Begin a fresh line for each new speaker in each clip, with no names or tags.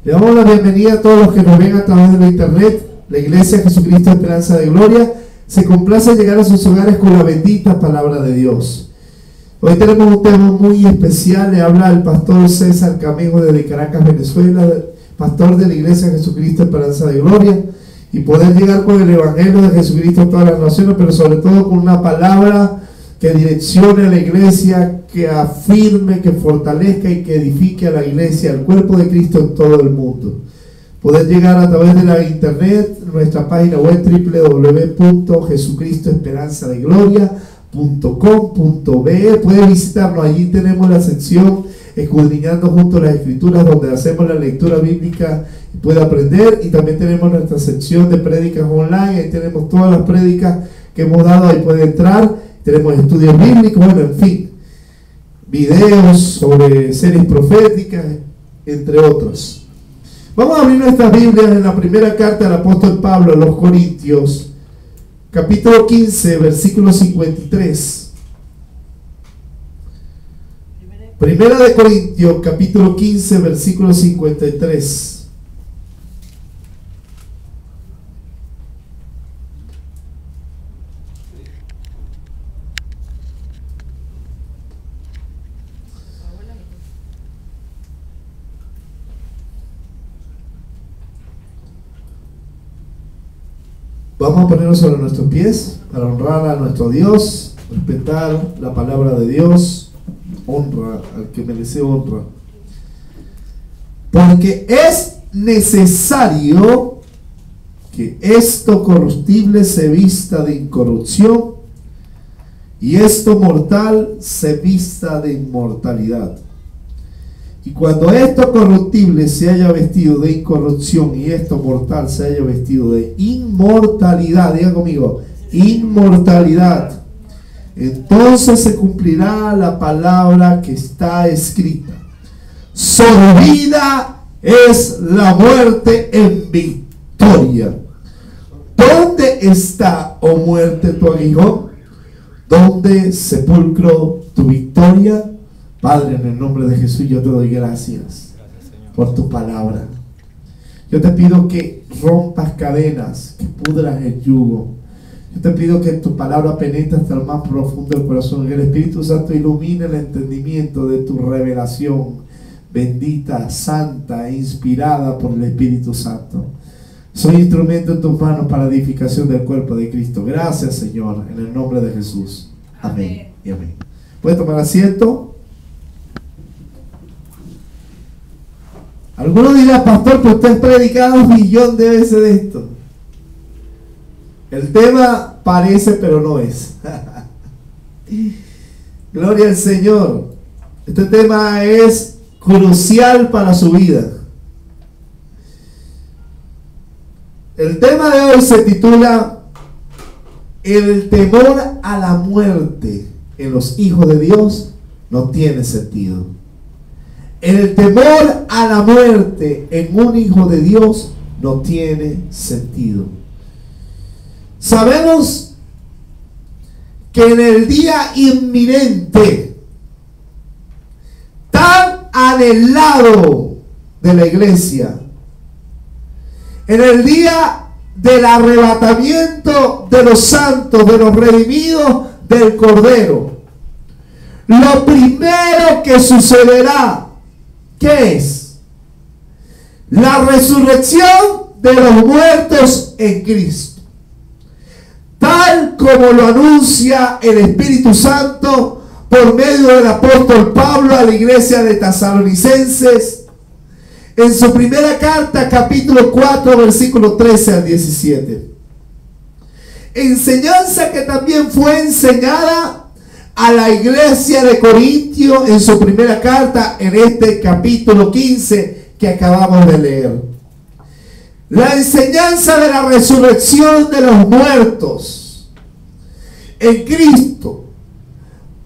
Le damos la bienvenida a todos los que nos ven a través de la internet. La Iglesia Jesucristo Esperanza de Gloria se complace en llegar a sus hogares con la bendita palabra de Dios. Hoy tenemos un tema muy especial. Le habla el pastor César Camejo desde Caracas, Venezuela, pastor de la Iglesia Jesucristo Esperanza de Gloria, y poder llegar con el Evangelio de Jesucristo a todas las naciones, pero sobre todo con una palabra que direccione a la iglesia, que afirme, que fortalezca y que edifique a la iglesia, al cuerpo de Cristo en todo el mundo. Poder llegar a través de la internet, nuestra página web www.jesucristoesperanzadegloria.com.be. Puede visitarnos, allí tenemos la sección Escudriñando junto a las Escrituras, donde hacemos la lectura bíblica y puede aprender, y también tenemos nuestra sección de prédicas online. Ahí tenemos todas las prédicas que hemos dado, ahí puede entrar. Tenemos estudios bíblicos, bueno, en fin, videos sobre series proféticas, entre otros. Vamos a abrir nuestras Biblias en la primera carta del apóstol Pablo a los Corintios, capítulo 15, versículo 53. Primera de Corintios, capítulo 15, versículo 53. Vamos a ponernos sobre nuestros pies para honrar a nuestro Dios, respetar la palabra de Dios, honra al que merece honra. Porque es necesario que esto corruptible se vista de incorrupción y esto mortal se vista de inmortalidad. Y cuando esto corruptible se haya vestido de incorrupción y esto mortal se haya vestido de inmortalidad, diga conmigo, inmortalidad, entonces se cumplirá la palabra que está escrita: sorbida es la muerte en victoria. ¿Dónde está, oh muerte, tu aguijón? ¿Dónde, sepulcro, tu victoria? Padre, en el nombre de Jesús, yo te doy gracias por tu palabra. Yo te pido que rompas cadenas, que pudras el yugo. Yo te pido que tu palabra penetre hasta lo más profundo del corazón, que el Espíritu Santo ilumine el entendimiento de tu revelación bendita, santa e inspirada por el Espíritu Santo. Soy instrumento en tus manos para edificación del cuerpo de Cristo. Gracias, Señor, en el nombre de Jesús. Amén y amén. ¿Puede tomar asiento? Algunos dirán: pastor, pero usted ha predicado 1.000.000 de veces de esto. El tema parece, pero no es. Gloria al Señor. Este tema es crucial para su vida. El tema de hoy se titula: el temor a la muerte en los hijos de Dios no tiene sentido. El temor a la muerte en un hijo de Dios no tiene sentido. Sabemos que en el día inminente, tan anhelado de la iglesia, en el día del arrebatamiento de los santos, de los redimidos del Cordero, lo primero que sucederá, ¿qué es? La resurrección de los muertos en Cristo, tal como lo anuncia el Espíritu Santo por medio del apóstol Pablo a la iglesia de Tesalonicenses en su primera carta, capítulo 4, versículo 13 al 17. Enseñanza que también fue enseñada a la iglesia de Corintio en su primera carta, en este capítulo 15 que acabamos de leer. La enseñanza de la resurrección de los muertos en Cristo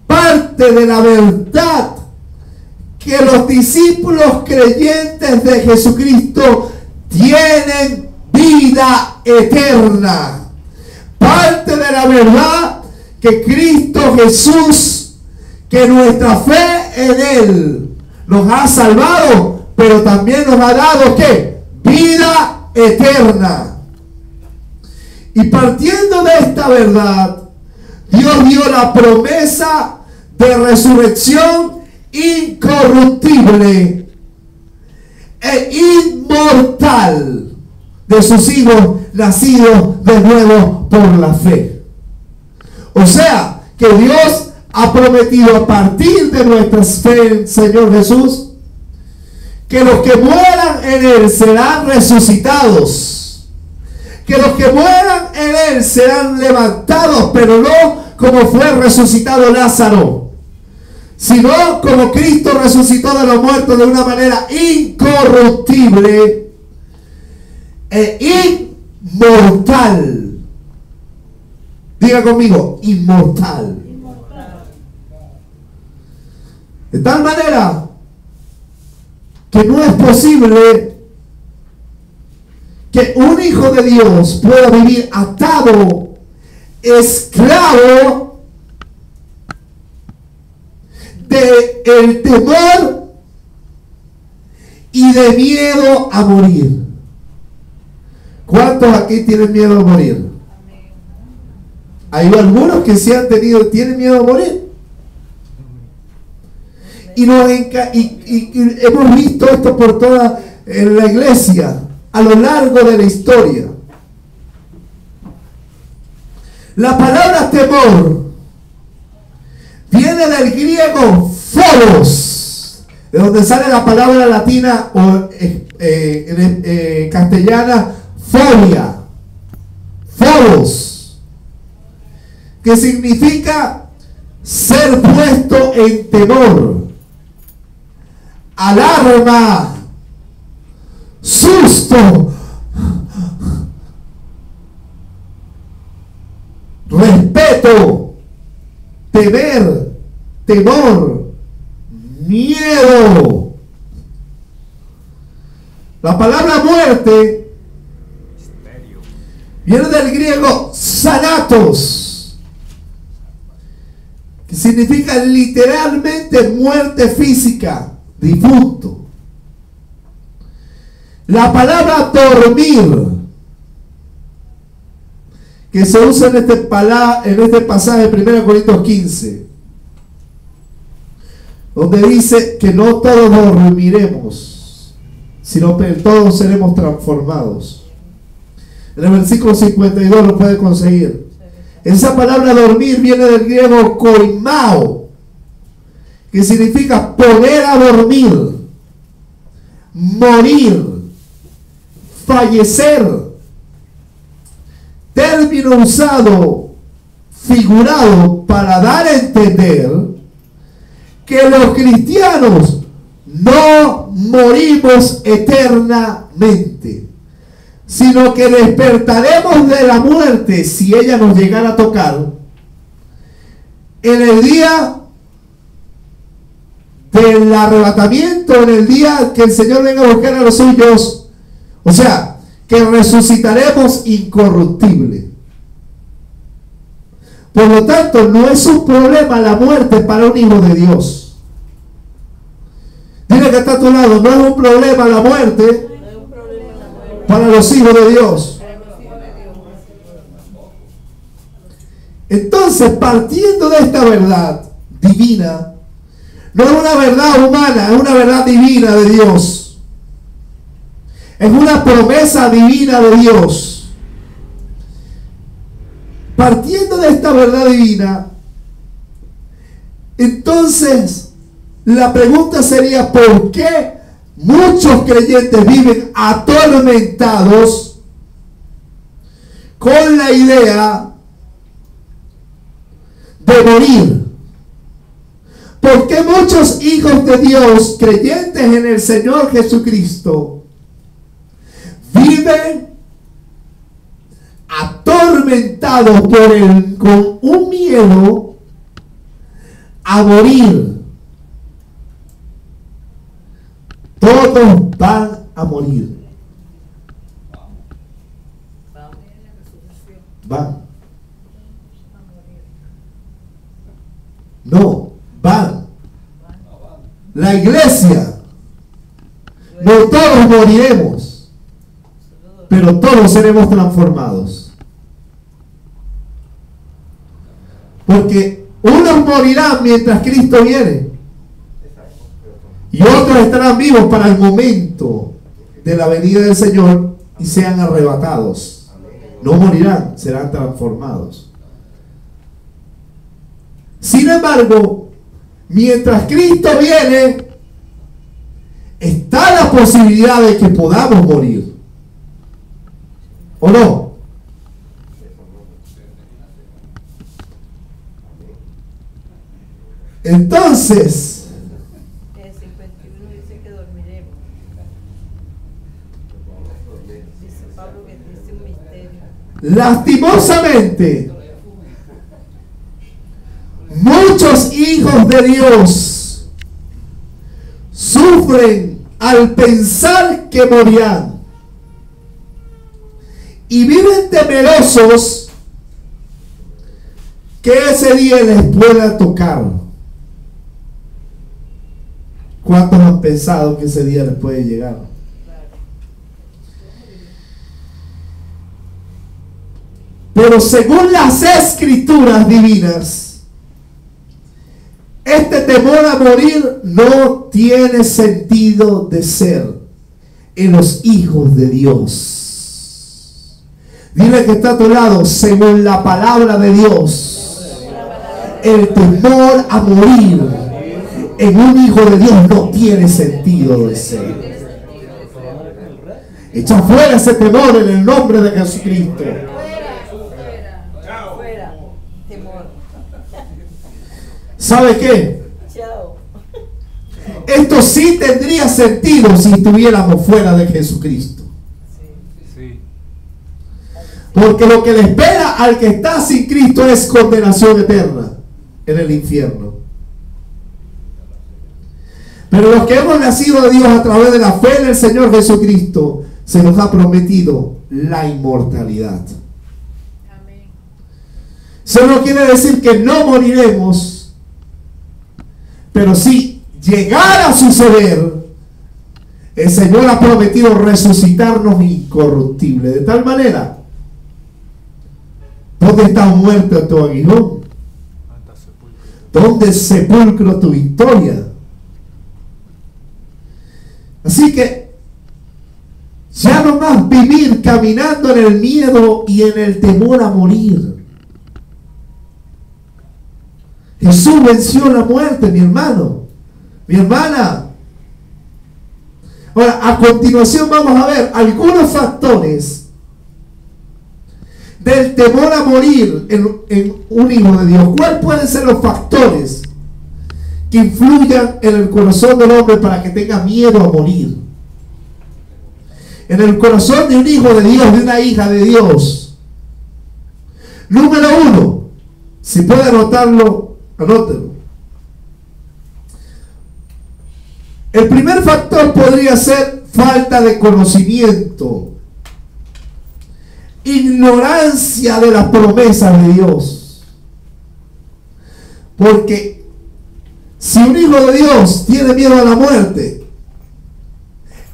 parte de la verdad que los discípulos creyentes de Jesucristo tienen vida eterna. Parte de la verdad que Cristo Jesús, que nuestra fe en Él nos ha salvado, pero también nos ha dado ¿qué? Vida eterna. Y partiendo de esta verdad, Dios dio la promesa de resurrección incorruptible e inmortal de sus hijos nacidos de nuevo por la fe. O sea, que Dios ha prometido a partir de nuestra fe en el Señor Jesús, que los que mueran en Él serán resucitados, que los que mueran en Él serán levantados, pero no como fue resucitado Lázaro, sino como Cristo resucitó de los muertos de una manera incorruptible e inmortal. Diga conmigo, inmortal. De tal manera que no es posible que un hijo de Dios pueda vivir atado, esclavo de el temor y de miedo a morir. ¿Cuántos aquí tienen miedo a morir? Hay algunos que tienen miedo a morir. Y hemos visto esto por toda la iglesia a lo largo de la historia. La palabra temor viene del griego phobos, de donde sale la palabra latina o castellana fobia, phobos, que significa ser puesto en temor, alarma, susto, respeto, temer, temor, miedo. La palabra muerte viene del griego thanatos, que significa literalmente muerte física, difunto. La palabra dormir, que se usa en este pasaje de 1 Corintios 15, donde dice que no todos dormiremos, sino que todos seremos transformados. En el versículo 52 lo puede conseguir. Esa palabra dormir viene del griego koimao, que significa poner a dormir, morir, fallecer. Término usado, figurado, para dar a entender que los cristianos no morimos eternamente, sino que despertaremos de la muerte, si ella nos llegara a tocar, en el día del arrebatamiento, en el día que el Señor venga a buscar a los suyos. O sea, que resucitaremos incorruptible. Por lo tanto, no es un problema la muerte para un hijo de Dios. Dile que está a tu lado, no es un problema la muerte para los hijos de Dios. Entonces, partiendo de esta verdad divina, no es una verdad humana, es una verdad divina de Dios. Es una promesa divina de Dios. Partiendo de esta verdad divina, entonces la pregunta sería: ¿por qué muchos creyentes viven atormentados con la idea de morir? ¿Por qué muchos hijos de Dios, creyentes en el Señor Jesucristo, viven atormentados con un miedo a morir? Todos van a morir. Van. No, van. La iglesia No todos moriremos, pero todos seremos transformados. Porque unos morirán mientras Cristo viene y otros estarán vivos para el momento de la venida del Señor y sean arrebatados. No morirán, serán transformados. Sin embargo, mientras Cristo viene, está la posibilidad de que podamos morir. ¿O no? Entonces,
el 51 dice que dormiremos. Dice Pablo que dice un misterio.
lastimosamente, muchos hijos de Dios sufren al pensar que morirán y viven temerosos que ese día les pueda tocar. ¿Cuántos han pensado que ese día les puede llegar? Pero según las escrituras divinas, este temor a morir no tiene sentido de ser en los hijos de Dios. Dile que está a tu lado, según la palabra de Dios, el temor a morir en un hijo de Dios no tiene sentido de ser. Echa fuera ese temor en el nombre de Jesucristo.
Fuera, temor.
¿Sabe qué?
Chao.
Esto sí tendría sentido si estuviéramos fuera de Jesucristo.
Sí.
Porque lo que le espera al que está sin Cristo es condenación eterna en el infierno. Pero los que hemos nacido de Dios a través de la fe en el Señor Jesucristo, se nos ha prometido la inmortalidad.
Amén.
Eso no quiere decir que no moriremos, pero si llegara a suceder, el Señor ha prometido resucitarnos incorruptibles. De tal manera, ¿dónde está muerto tu aguijón? ¿Dónde es sepulcro tu victoria? Así que ya no más vivir caminando en el miedo y en el temor a morir. Jesús venció la muerte, mi hermano, mi hermana. Ahora, a continuación vamos a ver algunos factores del temor a morir en un hijo de Dios. ¿Cuáles pueden ser los factores que influyan en el corazón del hombre para que tenga miedo a morir? En el corazón de un hijo de Dios, de una hija de Dios. Número 1, si puede anotarlo, anótelo. El primer factor podría ser falta de conocimiento, ignorancia de las promesas de Dios. Porque si un hijo de Dios tiene miedo a la muerte,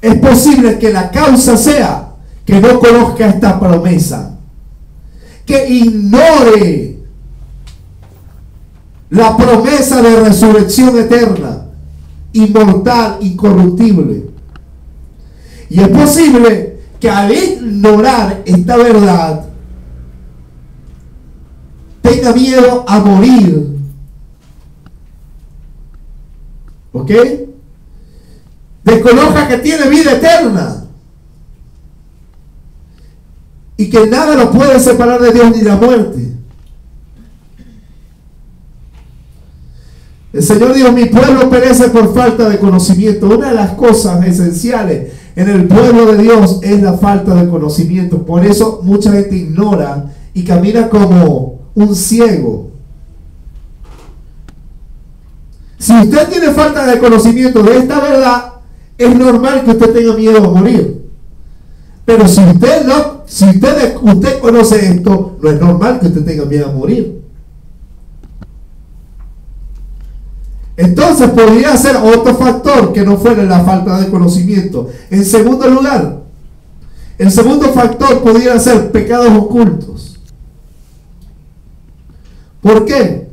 es posible que la causa sea que no conozca esta promesa, que ignore la promesa de resurrección eterna, inmortal, incorruptible. Y es posible que al ignorar esta verdad tenga miedo a morir. ¿Ok? Desconozca que tiene vida eterna y que nada lo puede separar de Dios ni la muerte. El Señor dijo: mi pueblo perece por falta de conocimiento. Una de las cosas esenciales en el pueblo de Dios es la falta de conocimiento. Por eso mucha gente ignora y camina como un ciego. Si usted tiene falta de conocimiento de esta verdad, es normal que usted tenga miedo a morir. Pero si usted no, usted conoce esto, no es normal que usted tenga miedo a morir. Entonces podría ser otro factor que no fuera la falta de conocimiento. En segundo lugar, el segundo factor podría ser pecados ocultos. ¿Por qué?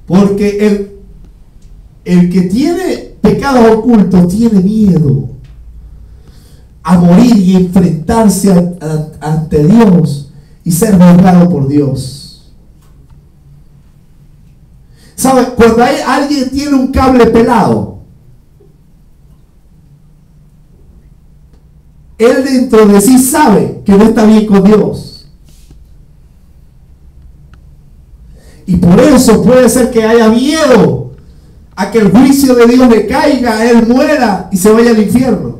Porque el que tiene pecados ocultos tiene miedo a morir y enfrentarse ante Dios y ser juzgado por Dios. ¿Sabe? Cuando alguien tiene un cable pelado, él dentro de sí sabe que no está bien con Dios. Y por eso puede ser que haya miedo a que el juicio de Dios le caiga, él muera y se vaya al infierno.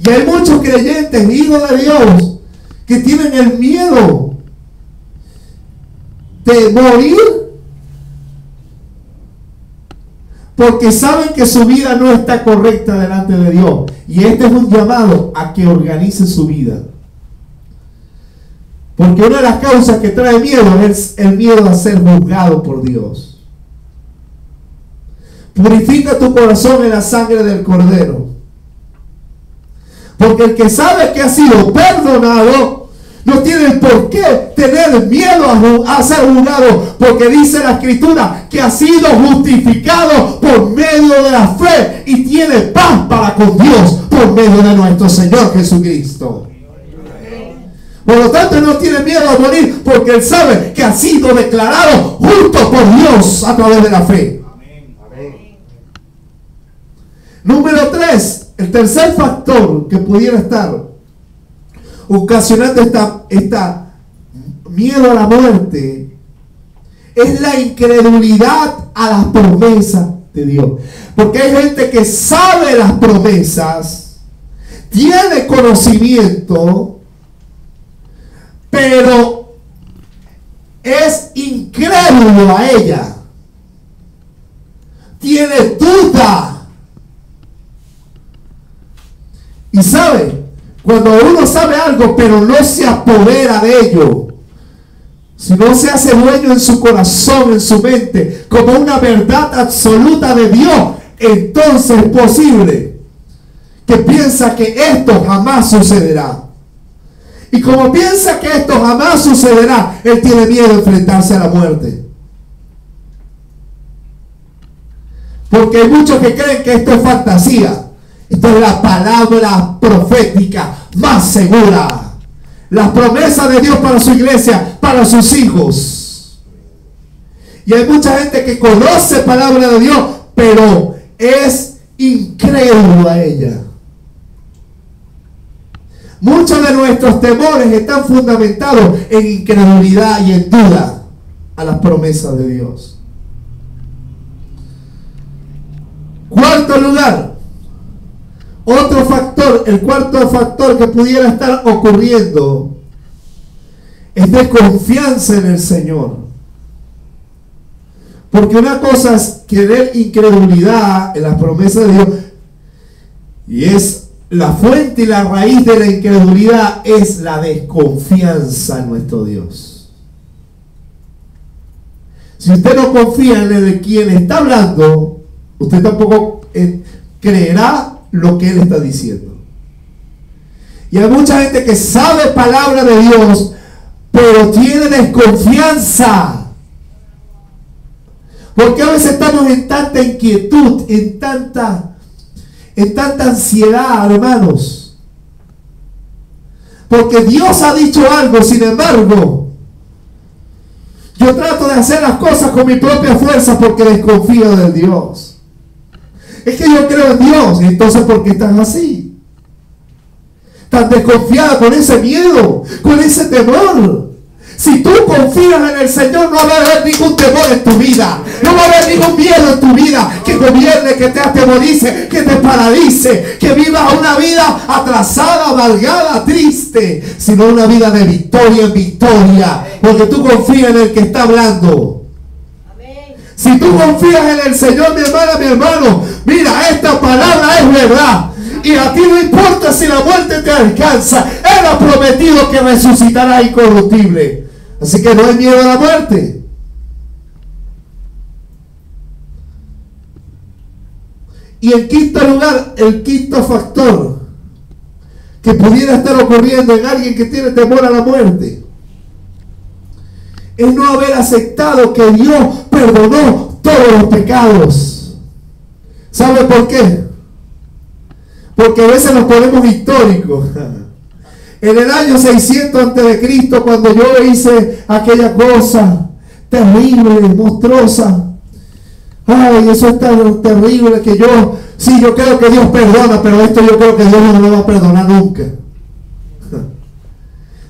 Y hay muchos creyentes, hijos de Dios, que tienen el miedo de morir porque saben que su vida no está correcta delante de Dios. Y este es un llamado a que organice su vida. Porque una de las causas que trae miedo es el miedo a ser juzgado por Dios. Purifica tu corazón en la sangre del Cordero. Porque el que sabe que ha sido perdonado no tiene por qué tener miedo a ser juzgado, porque dice la Escritura que ha sido justificado por medio de la fe y tiene paz para con Dios por medio de nuestro Señor Jesucristo. Por lo tanto, no tiene miedo a morir porque él sabe que ha sido declarado justo por Dios a través de la fe. Amén. Número 3, el tercer factor que pudiera estar ocasionando esta miedo a la muerte es la incredulidad a las promesas de Dios. Porque hay gente que sabe las promesas, tiene conocimiento, pero es incrédulo a ella, tiene duda. Y sabe, cuando uno sabe algo pero no se apodera de ello, si no se hace dueño en su corazón, en su mente, como una verdad absoluta de Dios, entonces es posible que piensa que esto jamás sucederá. Y como piensa que esto jamás sucederá, él tiene miedo de enfrentarse a la muerte. Porque hay muchos que creen que esto es fantasía. Esto es la palabra profética más segura. Las promesas de Dios para su iglesia, para sus hijos. Y hay mucha gente que conoce palabra de Dios, pero es incrédulo a ella. Muchos de nuestros temores están fundamentados en incredulidad y en duda a las promesas de Dios. Cuarto lugar, otro factor, el cuarto factor que pudiera estar ocurriendo es de confianza en el Señor. Porque una cosa es querer incredulidad en las promesas de Dios, y es la fuente y la raíz de la incredulidad es la desconfianza en nuestro Dios. Si usted no confía en el quien está hablando, usted tampoco creerá lo que él está diciendo. Y hay mucha gente que sabe palabra de Dios, pero tiene desconfianza. Porque a veces estamos en tanta inquietud, en tanta ansiedad, hermanos. Porque Dios ha dicho algo, sin embargo, yo trato de hacer las cosas con mi propia fuerza porque desconfío de Dios. Es que yo creo en Dios, entonces ¿por qué estás así? Tan desconfiada, con ese miedo, con ese temor. Si tú confías en el Señor, no va a haber ningún temor en tu vida. No va a haber ningún miedo en tu vida que gobierne, que te atemorice, que te paralice, que vivas una vida atrasada, amargada, triste, sino una vida de victoria en victoria, porque tú confías en el que está hablando. Si tú confías en el Señor, mi hermana, mi hermano, mira, esta palabra es verdad. Y a ti no importa si la muerte te alcanza. Él ha prometido que resucitará incorruptible. Así que no hay miedo a la muerte. Y en quinto lugar, el quinto factor que pudiera estar ocurriendo en alguien que tiene temor a la muerte es no haber aceptado que Dios perdonó todos los pecados. ¿Sabe por qué? Porque a veces nos ponemos históricos. En el año 600 a.C., cuando yo hice aquella cosa terrible, monstruosa, ay, eso es tan terrible que yo creo que Dios perdona, pero esto yo creo que Dios no lo va a perdonar nunca.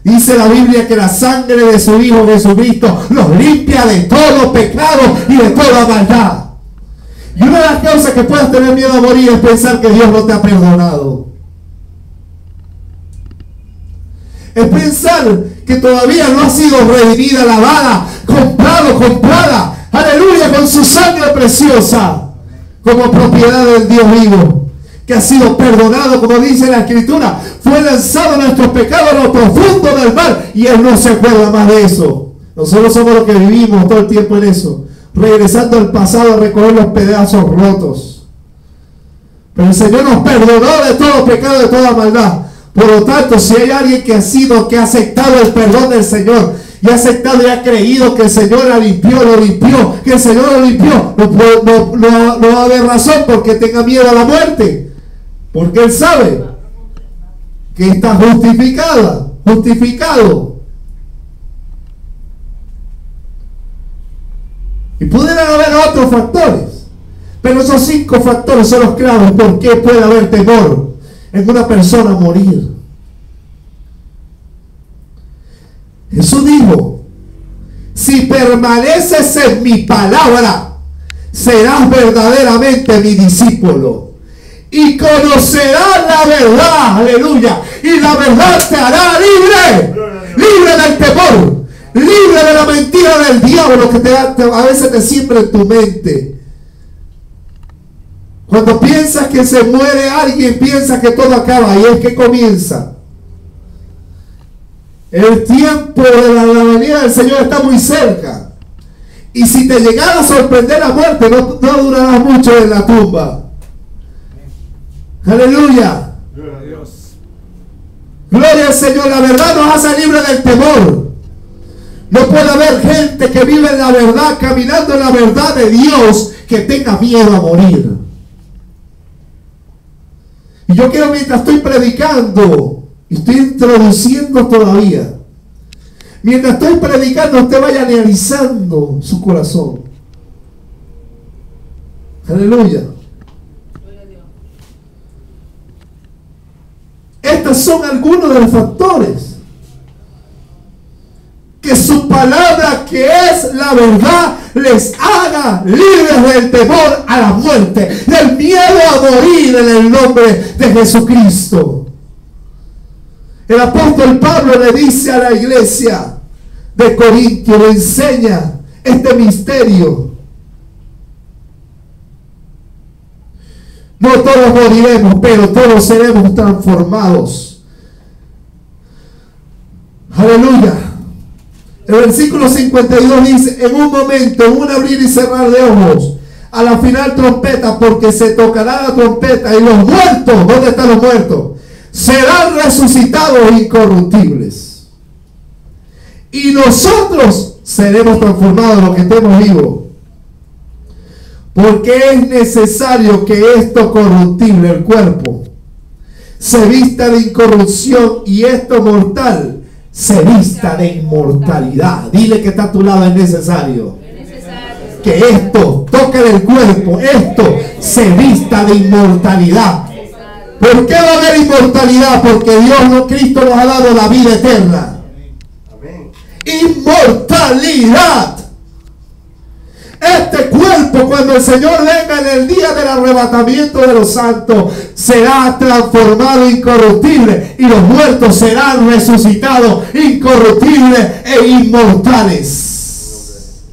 Dice la Biblia que la sangre de su Hijo Jesucristo los limpia de todo pecado y de toda maldad. Y una de las causas que puedas tener miedo a morir es pensar que Dios no te ha perdonado. Es pensar que todavía no ha sido redimida, lavada, comprada, aleluya, con su sangre preciosa, como propiedad del Dios vivo, que ha sido perdonado, como dice la Escritura, fue lanzado nuestros pecados a lo profundo del mar, y Él no se acuerda más de eso. Nosotros somos los que vivimos todo el tiempo en eso, regresando al pasado a recoger los pedazos rotos. Pero el Señor nos perdonó de todo pecado, de toda maldad. Por lo tanto, si hay alguien que ha aceptado el perdón del Señor, y ha aceptado y ha creído que el Señor lo limpió, que el Señor lo limpió, no va a haber razón porque tenga miedo a la muerte, porque Él sabe que está justificado. Y pudieran haber otros factores, pero esos 5 factores son los claves por qué puede haber temor en una persona morir. Jesús dijo: si permaneces en mi palabra, serás verdaderamente mi discípulo y conocerás la verdad, aleluya, y la verdad te hará libre del temor, libre de la mentira del diablo que a veces te siembra en tu mente. Cuando piensas que se muere alguien, piensas que todo acaba, y es que comienza. El tiempo de la venida del Señor está muy cerca. Y si te llegara a sorprender la muerte, no durarás mucho en la tumba. Aleluya.
Gloria a Dios.
Gloria al Señor. La verdad nos hace libre del temor. No puede haber gente que vive en la verdad, caminando en la verdad de Dios, que tenga miedo a morir. Y yo quiero, mientras estoy predicando, y estoy introduciendo todavía, mientras estoy predicando, usted vaya analizando su corazón. Aleluya. Estos son algunos de los factores que su palabra, que es la verdad, les haga libres del temor a la muerte, del miedo a morir en el nombre de Jesucristo. El apóstol Pablo le dice a la iglesia de Corintio, le enseña este misterio. No todos moriremos, pero todos seremos transformados. Aleluya. El versículo 52 dice: en un momento, en un abrir y cerrar de ojos, a la final trompeta, porque se tocará la trompeta, y los muertos, ¿dónde están los muertos? Serán resucitados incorruptibles. Y nosotros seremos transformados, los que estemos vivos. Porque es necesario que esto corruptible, el cuerpo, se vista de incorrupción, y esto mortal se vista de inmortalidad. Dile que está a tu lado: es necesario que esto toque del cuerpo, esto se vista de inmortalidad. ¿Por qué va a haber inmortalidad? Porque Cristo nos ha dado la vida eterna. Inmortalidad. Este cuerpo, cuando el Señor venga en el día del arrebatamiento de los santos, será transformado incorruptible, y los muertos serán resucitados incorruptibles e inmortales.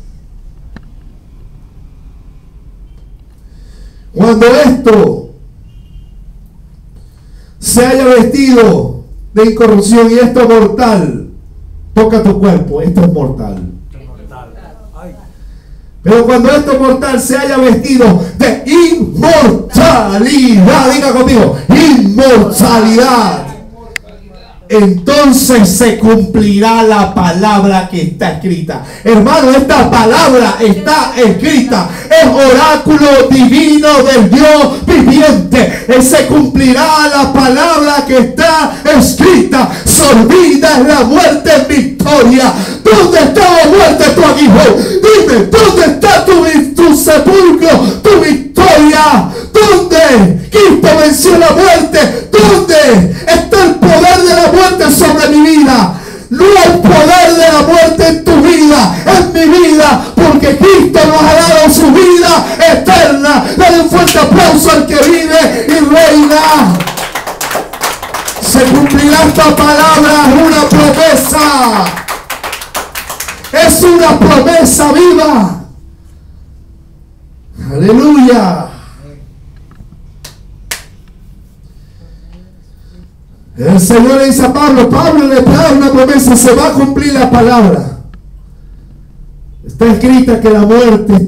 Cuando esto se haya vestido de incorrupción y esto mortal toca tu cuerpo, esto es mortal. Pero cuando este mortal se haya vestido de inmortalidad, diga conmigo, inmortalidad, entonces se cumplirá la palabra que está escrita. Hermano, esta palabra está escrita. Es oráculo divino del Dios viviente. Se cumplirá la palabra que está escrita. Sorbida es la muerte en victoria. ¿Dónde está la muerte, tu aguijón? Dime, ¿dónde está tu sepulcro, tu victoria? ¿Dónde? Cristo venció la muerte. ¿Dónde está el poder de la muerte sobre mi vida? No hay poder de la muerte en tu vida, en mi vida, porque Cristo nos ha dado su vida eterna. Dale un fuerte aplauso al que vive y reina. Se cumplirá esta palabra, es una promesa. Es una promesa viva. Aleluya. El Señor le dice a Pablo, Pablo le da una promesa, se va a cumplir la palabra. Está escrita que la muerte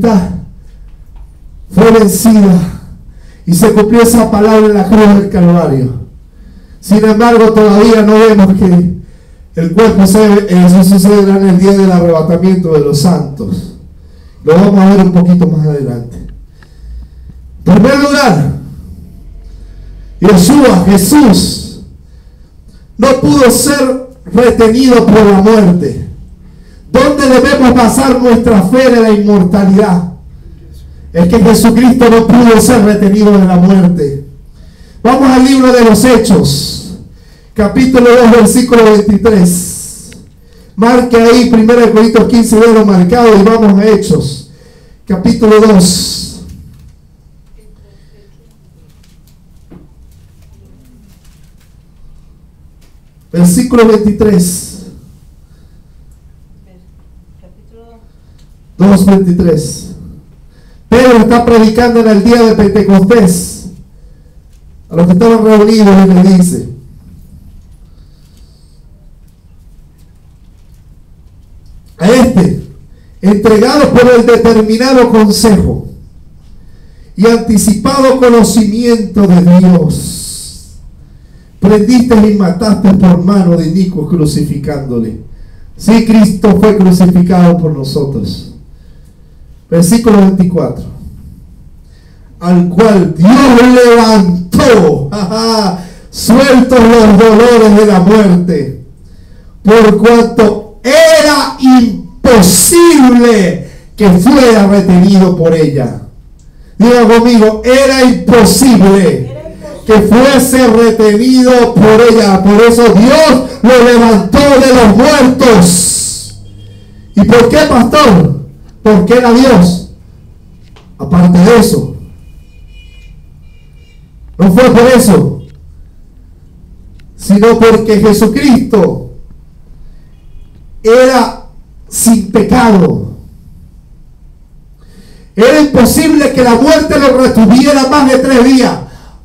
fue vencida y se cumplió esa palabra en la cruz del Calvario. Sin embargo, todavía no vemos que el cuerpo eso sucederá en el día del arrebatamiento de los santos. Lo vamos a ver un poquito más adelante. En primer lugar, Jesús no pudo ser retenido por la muerte. ¿Dónde debemos basar nuestra fe de la inmortalidad? Es que Jesucristo no pudo ser retenido de la muerte. Vamos al libro de los Hechos, capítulo 2, versículo 23. Marque ahí 1 Corintios 15, lo marcado, y vamos a Hechos, capítulo 2. Versículo 23. 2:23. Pedro está predicando en el día de Pentecostés a los que estaban reunidos y le dice: a entregado por el determinado consejo y anticipado conocimiento de Dios, prendiste y mataste por mano de inicuos crucificándole. Sí, Cristo fue crucificado por nosotros. Versículo 24. Al cual Dios levantó, sueltos los dolores de la muerte, por cuanto era imposible que fuera retenido por ella. Diga conmigo, era imposible que fuese retenido por ella. Por eso Dios lo levantó de los muertos. ¿Y por qué, pastor? Porque era Dios. Aparte de eso, no fue por eso, sino porque Jesucristo era sin pecado. Era imposible que la muerte lo retuviera más de 3 días,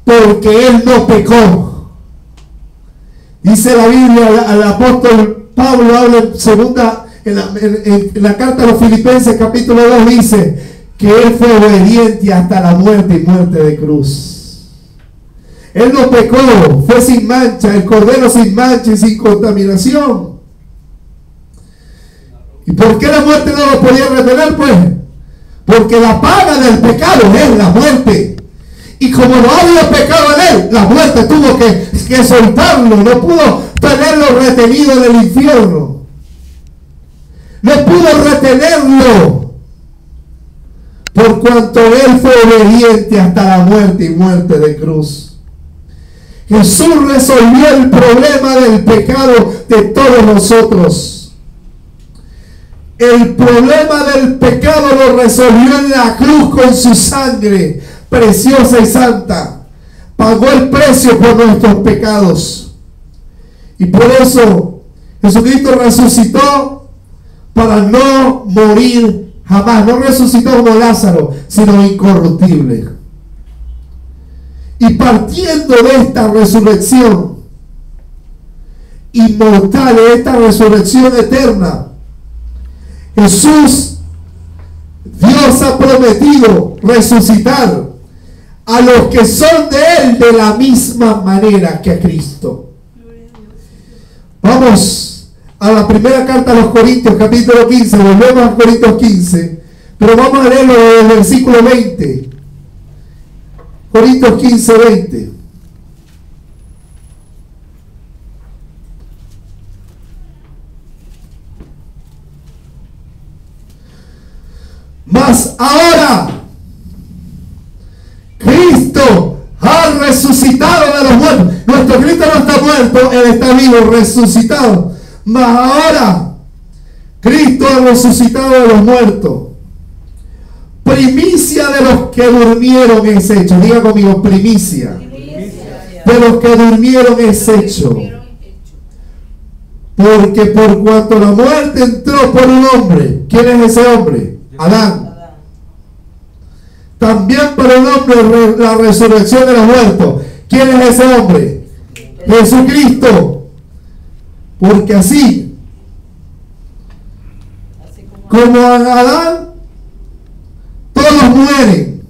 porque él no pecó. Dice la Biblia, al apóstol Pablo habla en la carta a los Filipenses capítulo 2, dice que él fue obediente hasta la muerte y muerte de cruz. Él no pecó, fue sin mancha, el cordero sin mancha y sin contaminación. ¿Y por qué la muerte no lo podía retener? Pues porque la paga del pecado es la muerte. Y como no había pecado en él, la muerte tuvo que soltarlo. No pudo tenerlo retenido en el infierno. No pudo retenerlo. Por cuanto él fue obediente hasta la muerte y muerte de cruz. Jesús resolvió el problema del pecado de todos nosotros. El problema del pecado lo resolvió en la cruz con su sangre preciosa y santa. Pagó el precio por nuestros pecados. Y por eso Jesucristo resucitó para no morir jamás. No resucitó como Lázaro, sino incorruptible. Y partiendo de esta resurrección inmortal, de esta resurrección eterna, Jesús Dios ha prometido resucitar a los que son de Él de la misma manera que a Cristo. Vamos a la primera carta a los Corintios, capítulo 15. Volvemos a Corintios 15, pero vamos a leerlo desde el versículo 20. Corintios 15, 20. Mas ahora Cristo ha resucitado de los muertos. Nuestro Cristo no está muerto, Él está vivo, resucitado. Mas ahora Cristo ha resucitado de los muertos. Primicia de los que durmieron es hecho. Diga conmigo, primicia. De los que durmieron es hecho. Porque por cuanto la muerte entró por un hombre, ¿quién es ese hombre? Adán. También por un hombre la resurrección de los muertos. ¿Quién es ese hombre? Jesucristo. Porque así como en Adán todos mueren,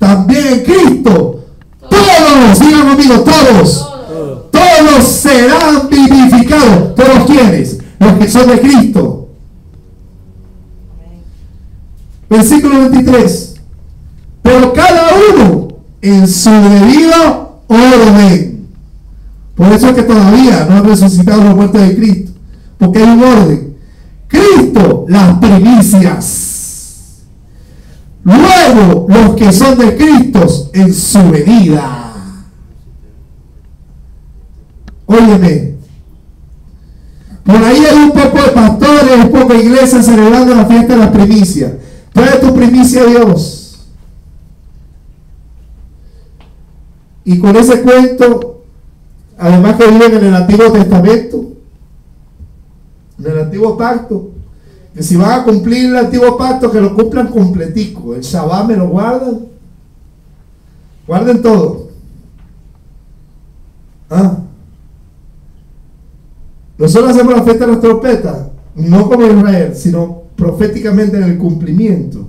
también en Cristo todos, digan conmigo, todos serán vivificados. ¿Todos quiénes? Los que son de Cristo. Versículo 23. Pero cada uno en su debido orden. Por eso es que todavía no han resucitado los muertos de Cristo, porque hay un orden. Cristo, las primicias. Luego los que son de Cristo en su venida. Óyeme, por ahí hay un poco de pastores, un poco de iglesias celebrando la fiesta de las primicias. Trae tu primicia a Dios. Y con ese cuento, además que viven en el Antiguo Testamento, en el Antiguo Pacto, que si van a cumplir el Antiguo Pacto, que lo cumplan completico. El Shabbat me lo guardan. Guarden todo. Nosotros hacemos la fiesta de las trompetas, no como Israel, sino proféticamente en el cumplimiento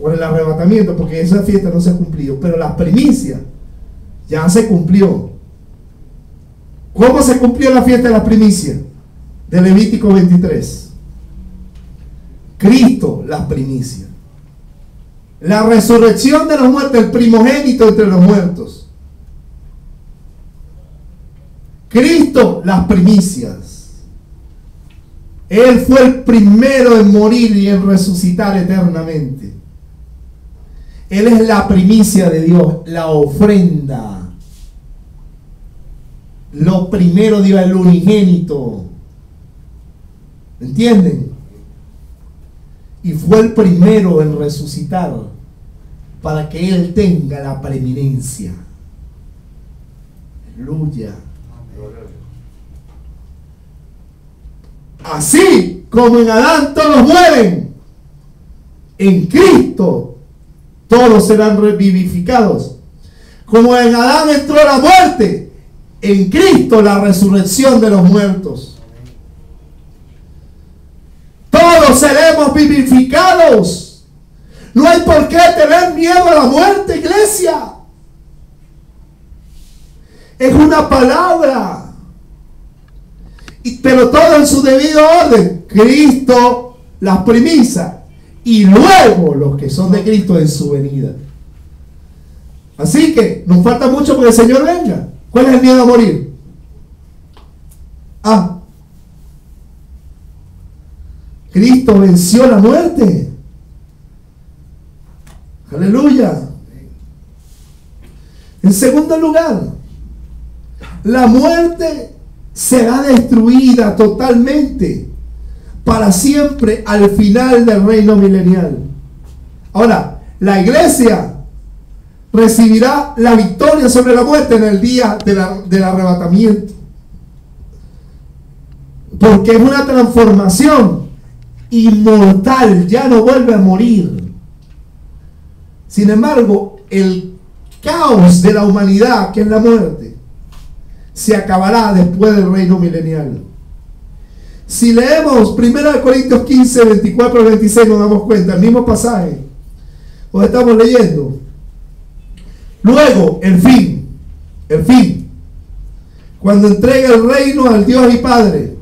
o en el arrebatamiento, porque esa fiesta no se ha cumplido, pero las primicias ya se cumplió. ¿Cómo se cumplió la fiesta de las primicias? De Levítico 23. Cristo, las primicias. La resurrección de los muertos, el primogénito entre los muertos. Cristo, las primicias. Él fue el primero en morir y en resucitar eternamente. Él es la primicia de Dios, la ofrenda. Lo primero Dios, el unigénito. ¿Entienden? Y fue el primero en resucitar para que Él tenga la preeminencia. Aleluya. Así como en Adán todos mueren, en Cristo todos serán revivificados. Como en Adán entró la muerte, en Cristo la resurrección de los muertos. Todos seremos vivificados. No hay por qué tener miedo a la muerte, iglesia. Es una palabra. Pero todo en su debido orden. Cristo, las primicias, y luego los que son de Cristo en su venida. Así que nos falta mucho porque el Señor venga. ¿Cuál es el miedo a morir? Cristo venció la muerte. Aleluya. En segundo lugar, la muerte será destruida totalmente para siempre al final del reino milenial. Ahora, la iglesia recibirá la victoria sobre la muerte en el día del arrebatamiento, porque es una transformación inmortal, ya no vuelve a morir. Sin embargo, el caos de la humanidad, que es la muerte, se acabará después del reino milenial. Si leemos 1 Corintios 15, 24 al 26, nos damos cuenta, el mismo pasaje. Lo estamos leyendo. Luego, el fin. Cuando entregue el reino al Dios y Padre.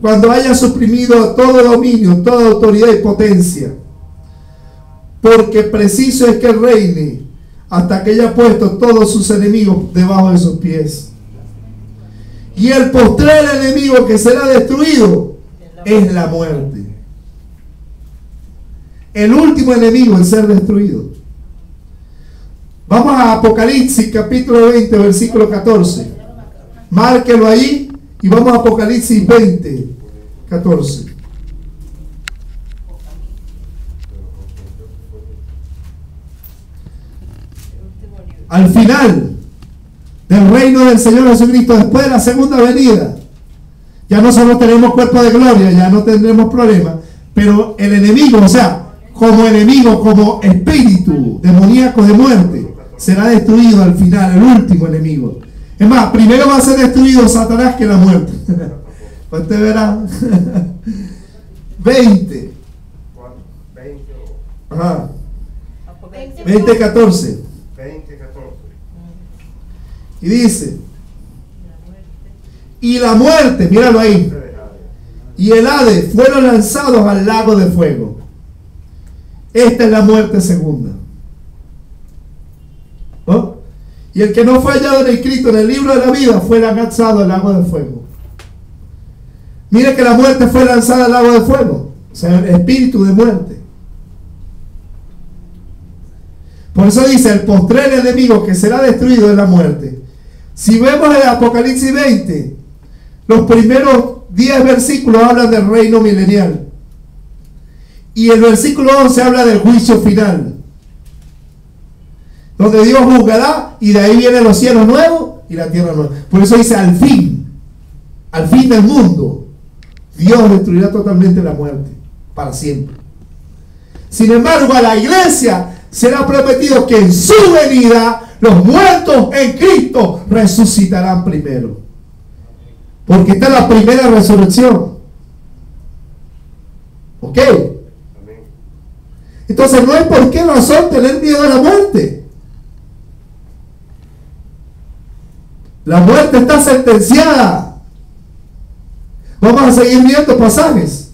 Cuando haya suprimido todo dominio, toda autoridad y potencia. Porque preciso es que reine hasta que haya puesto todos sus enemigos debajo de sus pies. Y el postrer enemigo que será destruido es la muerte. El último enemigo en ser destruido. Vamos a Apocalipsis capítulo 20, versículo 14. Márquelo ahí y vamos a Apocalipsis 20, 14. Al final del reino del Señor Jesucristo, después de la segunda venida, ya no solo tenemos cuerpo de gloria, ya no tendremos problemas, pero el enemigo, o sea, como enemigo, como espíritu demoníaco de muerte, será destruido al final, el último enemigo. Es más, primero va a ser destruido Satanás que la muerte. Pues usted verá. 20. Ajá. 20, 14. Y dice, y la muerte, míralo ahí, y el Hades fueron lanzados al lago de fuego. Esta es la muerte segunda. ¿No? Y el que no fue hallado escrito en el libro de la vida fue lanzado al lago de fuego. Mire que la muerte fue lanzada al lago de fuego, o sea, el espíritu de muerte. Por eso dice, el postrer enemigo que será destruido es la muerte. Si vemos el Apocalipsis 20, los primeros 10 versículos hablan del reino milenial. Y el versículo 11 habla del juicio final. Donde Dios juzgará y de ahí vienen los cielos nuevos y la tierra nueva. Por eso dice, al fin del mundo, Dios destruirá totalmente la muerte, para siempre. Sin embargo, a la iglesia será prometido que en su venida los muertos en Cristo resucitarán primero. Porque esta es la primera resurrección. ¿Ok? Entonces no hay por qué razón tener miedo a la muerte. La muerte está sentenciada. Vamos a seguir viendo pasajes.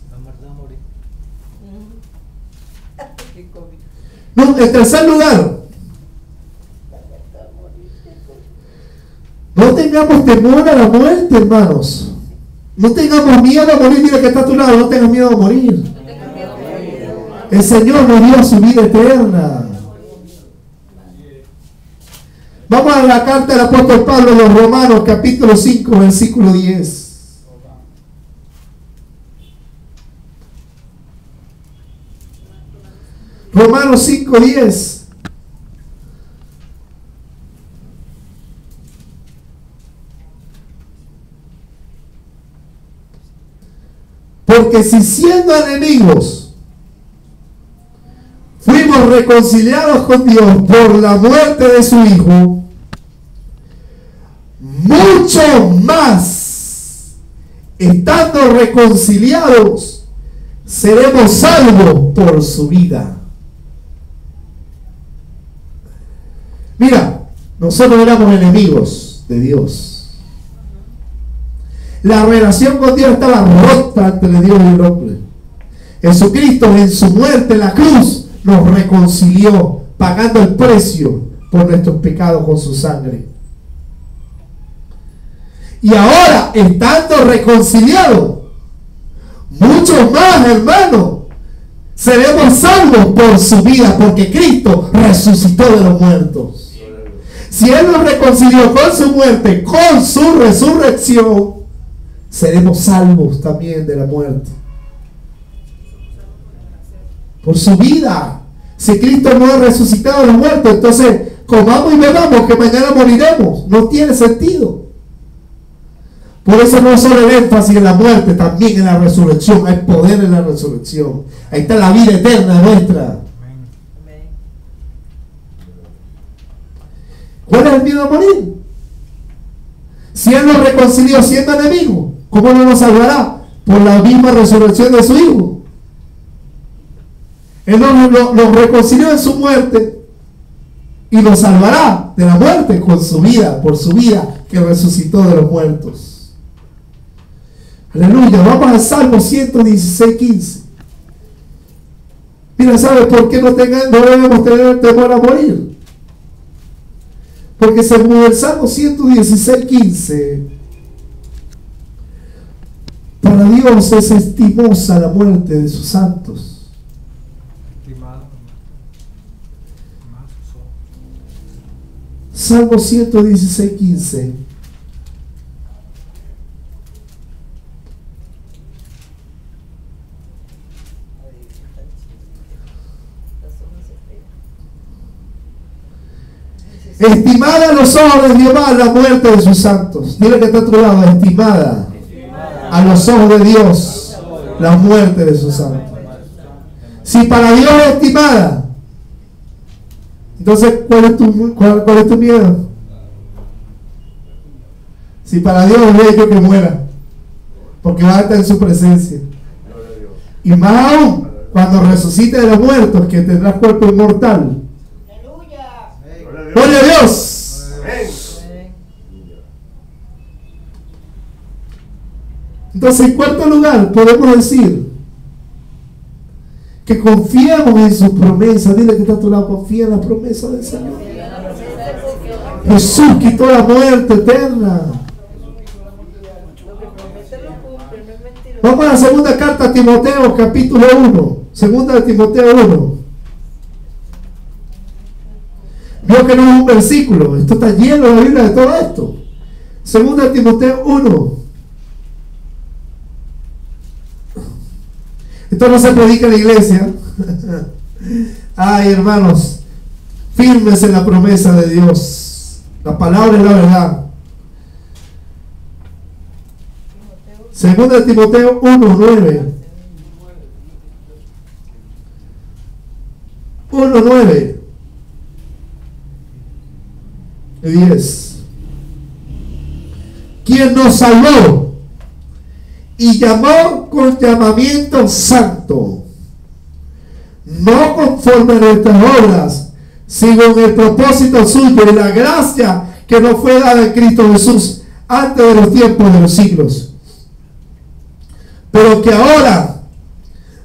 No, en tercer lugar, no tengamos temor a la muerte, hermanos. No tengamos miedo a morir. Mira que está a tu lado, no tengas miedo a morir. El Señor nos dio su vida eterna. Vamos a la carta del apóstol Pablo a los Romanos, capítulo 5, versículo 10. Romanos 5, 10. Porque si siendo enemigos fuimos reconciliados con Dios por la muerte de su Hijo, mucho más, estando reconciliados, seremos salvos por su vida. Mira, nosotros éramos enemigos de Dios. La relación con Dios estaba rota entre Dios y el hombre. Jesucristo en su muerte en la cruz nos reconcilió, pagando el precio por nuestros pecados con su sangre. Y ahora, estando reconciliados, mucho más, hermano, seremos salvos por su vida, porque Cristo resucitó de los muertos. Si Él nos reconcilió con su muerte, con su resurrección, seremos salvos también de la muerte. Por su vida. Si Cristo no ha resucitado de los muertos, entonces comamos y bebamos que mañana moriremos. No tiene sentido. Por eso no solo el énfasis en la muerte, también en la resurrección. Hay poder en la resurrección. Ahí está la vida eterna nuestra. ¿Cuál es el miedo a morir? Si Él nos reconcilió siendo enemigo, ¿Cómo no nos salvará? Por la misma resurrección de su Hijo. Él nos reconcilió en su muerte y nos salvará de la muerte con su vida, por su vida que resucitó de los muertos. Aleluya. Vamos al Salmo 116:15. Mira, ¿sabes por qué no debemos tener temor a morir? Porque según el Salmo 116:15, para Dios es estimosa la muerte de sus santos. Salmo 116:15. Estimada a los ojos de Jehová la muerte de sus santos. Dile que está a tu lado, estimada a los ojos de Dios la muerte de sus santos. Si para Dios es estimada, entonces ¿cuál es tu miedo? Si para Dios es bello que muera, porque va a estar en su presencia. Y más aún, cuando resucite de los muertos, que tendrás cuerpo inmortal. ¡Gloria a Dios! Entonces, en cuarto lugar, podemos decir que confiemos en sus promesas. Dile que está a tu lado, confía en las promesas del Señor. Jesús quitó la muerte eterna. Vamos a la segunda carta a Timoteo, capítulo 1. Segunda de Timoteo 1. Vio que no es un versículo, esto está lleno de la Biblia de todo esto. Segunda de Timoteo 1. Esto no se predica en la iglesia. Ay, hermanos, firmes en la promesa de Dios. La palabra es la verdad. Segunda de Timoteo 1:9. 1:9 y 10. Quien nos salvó y llamó con llamamiento santo, no conforme a nuestras obras, sino en el propósito suyo y la gracia que nos fue dada en Cristo Jesús antes de los tiempos de los siglos, pero que ahora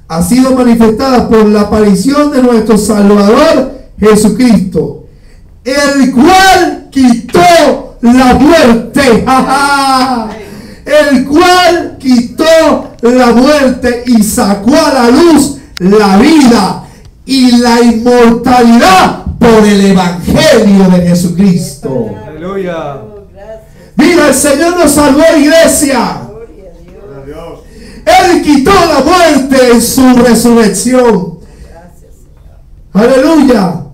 ha sido manifestada por la aparición de nuestro Salvador Jesucristo, el cual quitó la muerte. El cual quitó la muerte y sacó a la luz la vida y la inmortalidad por el Evangelio de Jesucristo.
Aleluya.
Mira, el Señor nos salvó, iglesia. Él quitó la muerte en su resurrección. Aleluya.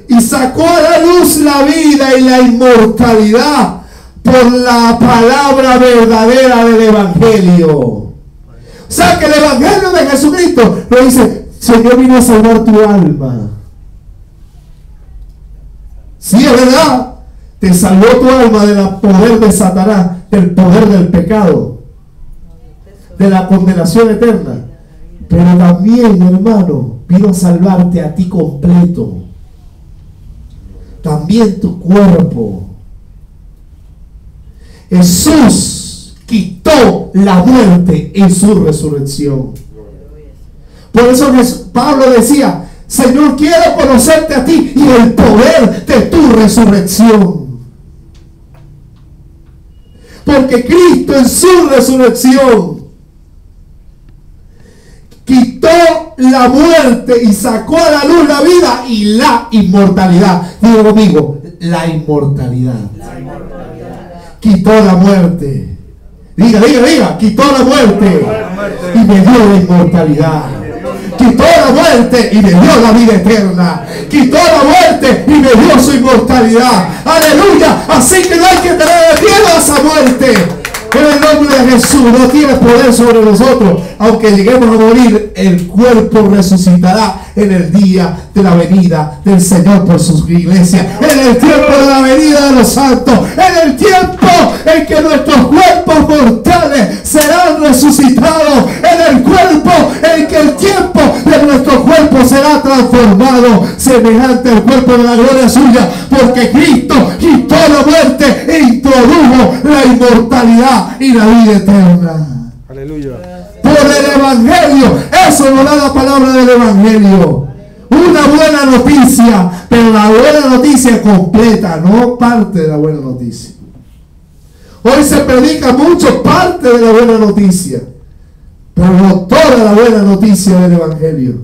Y sacó a la luz la vida y la inmortalidad por la palabra verdadera del Evangelio. O sea que el Evangelio de Jesucristo lo dice: Señor vino a salvar tu alma. Sí, es verdad, te salvó tu alma del poder de Satanás, del poder del pecado, de la condenación eterna. Pero también, hermano, vino a salvarte a ti completo. También tu cuerpo. Jesús quitó la muerte en su resurrección. Por eso Pablo decía: Señor, quiero conocerte a ti y el poder de tu resurrección. Porque Cristo en su resurrección quitó la muerte y sacó a la luz la vida y la inmortalidad. Digo conmigo, la inmortalidad. Quitó la muerte. Diga, quitó la muerte y me dio la inmortalidad. Quitó la muerte y me dio la vida eterna. Quitó la muerte y me dio su inmortalidad. Aleluya. Así que no hay que tener miedo a esa muerte. En el nombre de Jesús, no tiene poder sobre nosotros. Aunque lleguemos a morir, el cuerpo resucitará en el día de la venida del Señor por su iglesia, en el tiempo de la venida de los santos, en el tiempo en que nuestros cuerpos mortales se resucitado en el cuerpo, en que el tiempo de nuestro cuerpo será transformado semejante al cuerpo de la gloria suya, porque Cristo quitó la muerte e introdujo la inmortalidad y la vida eterna.
Aleluya.
Por el Evangelio, eso nos da la palabra del Evangelio. Una buena noticia, pero la buena noticia completa, no parte de la buena noticia. Hoy se predica mucho parte de la buena noticia, pero no toda la buena noticia del Evangelio.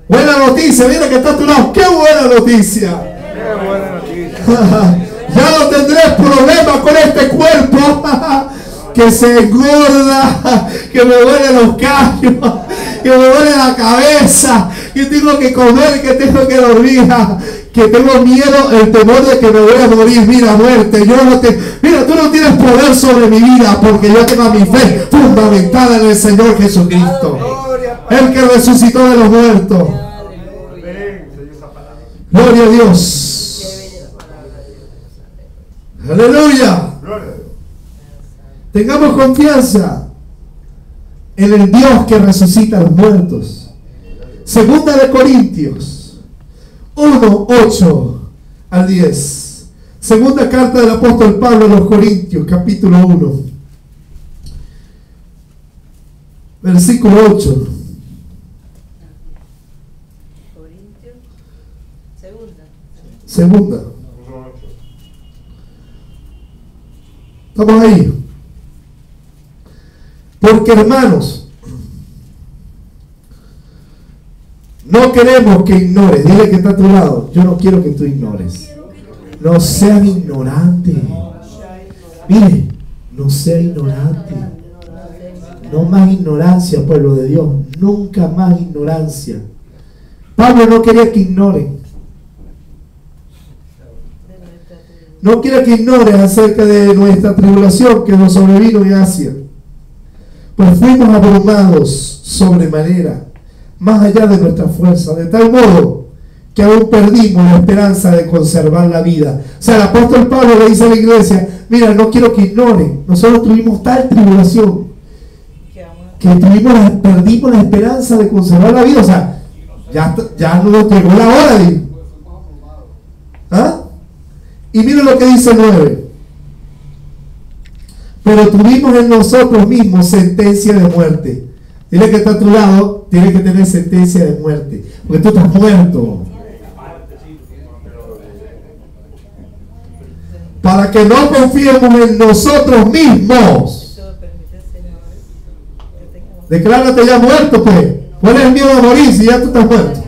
Buena noticia, mira que está a tu lado. ¡Qué buena noticia!
Qué buena noticia.
Ya no tendré problemas con este cuerpo que se engorda, que me duelen los callos, que me duele la cabeza, que tengo que comer, que tengo que dormir, que tengo miedo, el temor de que me voy a morir. Mira, muerte, mira, tú no tienes poder sobre mi vida, porque yo tengo mi fe fundamentada en el Señor Jesucristo, el que resucitó de los muertos. Gloria a Dios. Aleluya. Tengamos confianza en el Dios que resucita a los muertos. Segunda de Corintios 1, 8 al 10. Segunda carta del apóstol Pablo a los Corintios, capítulo 1, versículo 8. Segunda. Estamos ahí. Porque, hermanos, no queremos que ignores. Dile que está a tu lado. Yo no quiero que tú ignores. No sean ignorantes. Mire, no sea ignorante. No más ignorancia, pueblo de Dios. Nunca más ignorancia. Pablo no quería que ignoren. No quiere que ignores acerca de nuestra tribulación que nos sobrevino en Asia. Pues fuimos abrumados sobremanera, más allá de nuestra fuerza, de tal modo que aún perdimos la esperanza de conservar la vida. O sea, el apóstol Pablo le dice a la iglesia: mira, no quiero que ignoren, nosotros tuvimos tal tribulación que perdimos la esperanza de conservar la vida. O sea, ya no nos llegó la hora de ir. ¿Ah? Y miren lo que dice el 9. Pero tuvimos en nosotros mismos sentencia de muerte. Dile que está a tu lado, tiene que tener sentencia de muerte, porque tú estás muerto. Para que no confiemos en nosotros mismos. Declárate ya muerto, pues. ¿Cuál es el miedo a morir si ya tú estás muerto?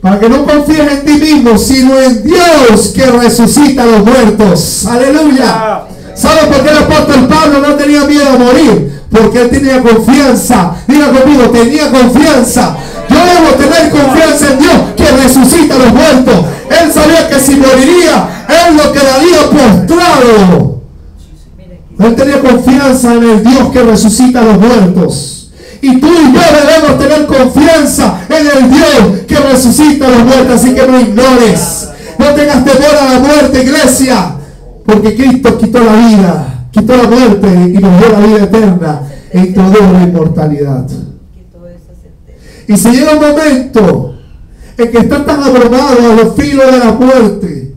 Para que no confíes en ti mismo, sino en Dios que resucita a los muertos. Aleluya. ¿Sabes por qué el apóstol Pablo no tenía miedo a morir? Porque él tenía confianza. Diga conmigo, tenía confianza. Yo debo tener confianza en Dios que resucita a los muertos. Él sabía que si moriría, él lo quedaría postrado. Él tenía confianza en el Dios que resucita a los muertos. Y tú y yo debemos tener confianza en el Dios que resucita a los muertos. Así que no ignores, no tengas temor a la muerte, iglesia, porque Cristo quitó la vida, quitó la muerte y nos dio la vida eterna e introdujo la inmortalidad. Y si llega un momento en que estás tan abrumado a los filos de la muerte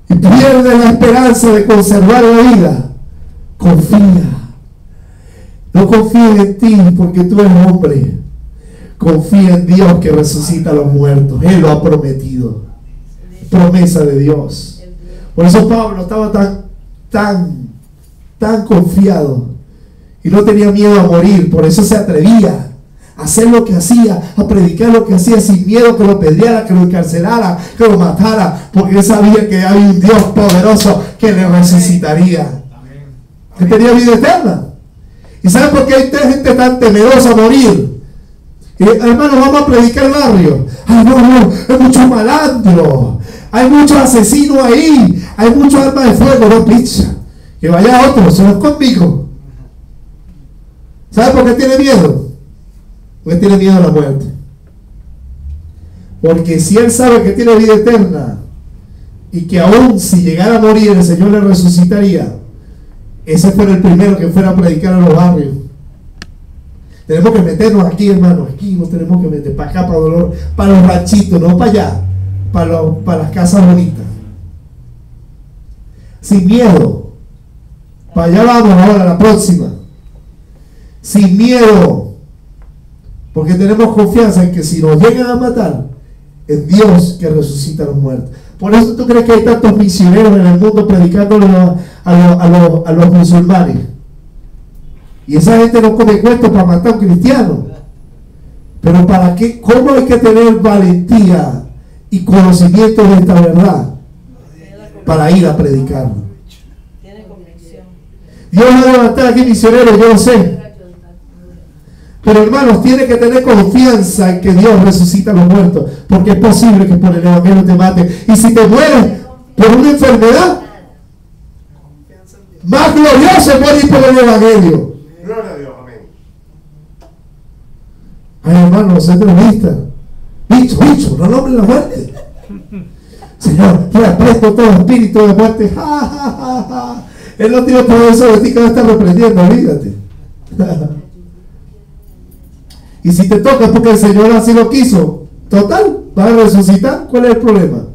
y pierdes la esperanza de conservar la vida, confía. No confíes en ti porque tú eres hombre. Confía en Dios que resucita a los muertos. Él lo ha prometido. Promesa de Dios. Por eso Pablo estaba tan confiado y no tenía miedo a morir. Por eso se atrevía a hacer lo que hacía, a predicar lo que hacía sin miedo que lo apedreara, que lo encarcelara, que lo matara, porque él sabía que había un Dios poderoso que le resucitaría. Que tenía vida eterna. ¿Y saben por qué hay gente tan temerosa a morir? Y, hermano, vamos a predicar el barrio. Ay, no, hay muchos malandros, hay muchos asesinos ahí, hay muchos armas de fuego. No, picha, que vaya otro, se los conmigo. ¿Sabe por qué tiene miedo? Porque tiene miedo a la muerte. Porque si él sabe que tiene vida eterna, y que aún si llegara a morir el Señor le resucitaría, ese fuera el primero que fuera a predicar a los barrios. Tenemos que meternos aquí, hermanos, aquí nos tenemos que meter, para acá, para los ranchitos, no para allá, para las casas bonitas. Sin miedo. Para allá vamos ahora, la próxima. Sin miedo. Porque tenemos confianza en que si nos llegan a matar, es Dios que resucita a los muertos. Por eso tú crees que hay tantos misioneros en el mundo predicando a los musulmanes. Y esa gente no come cuentos para matar a un cristiano. Pero ¿para qué? ¿Cómo hay que tener valentía y conocimiento de esta verdad para ir a predicar?
Tiene convicción.
Dios va a levantar aquí misioneros, yo lo sé. Pero hermanos, tiene que tener confianza en que Dios resucita a los muertos, porque es posible que por el evangelio te maten. Y si te mueres por una enfermedad, más glorioso es morir por el evangelio.
Gloria a Dios, amén.
Ay, hermano, no sean terroristas. Bicho, no nombren la muerte. Señor, reprendo todo espíritu de muerte. Ja, ja, ja, ja. Él no tiene poder sobre ti que va a estar reprendiendo, olvídate. Y si te toca porque el Señor así lo quiso, total, vas a resucitar. ¿Cuál es el problema?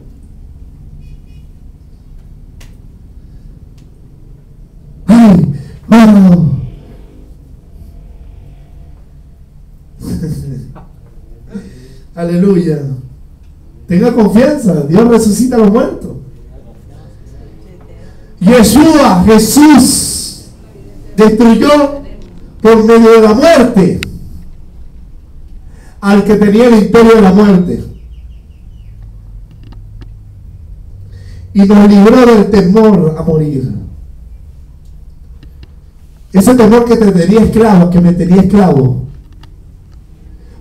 Ay, wow. Aleluya. Tenga confianza, Dios resucita a los muertos. Yeshua, Jesús, destruyó por medio de la muerte al que tenía el imperio de la muerte y nos libró del temor a morir. Ese temor que te tenía esclavo, que me tenía esclavo,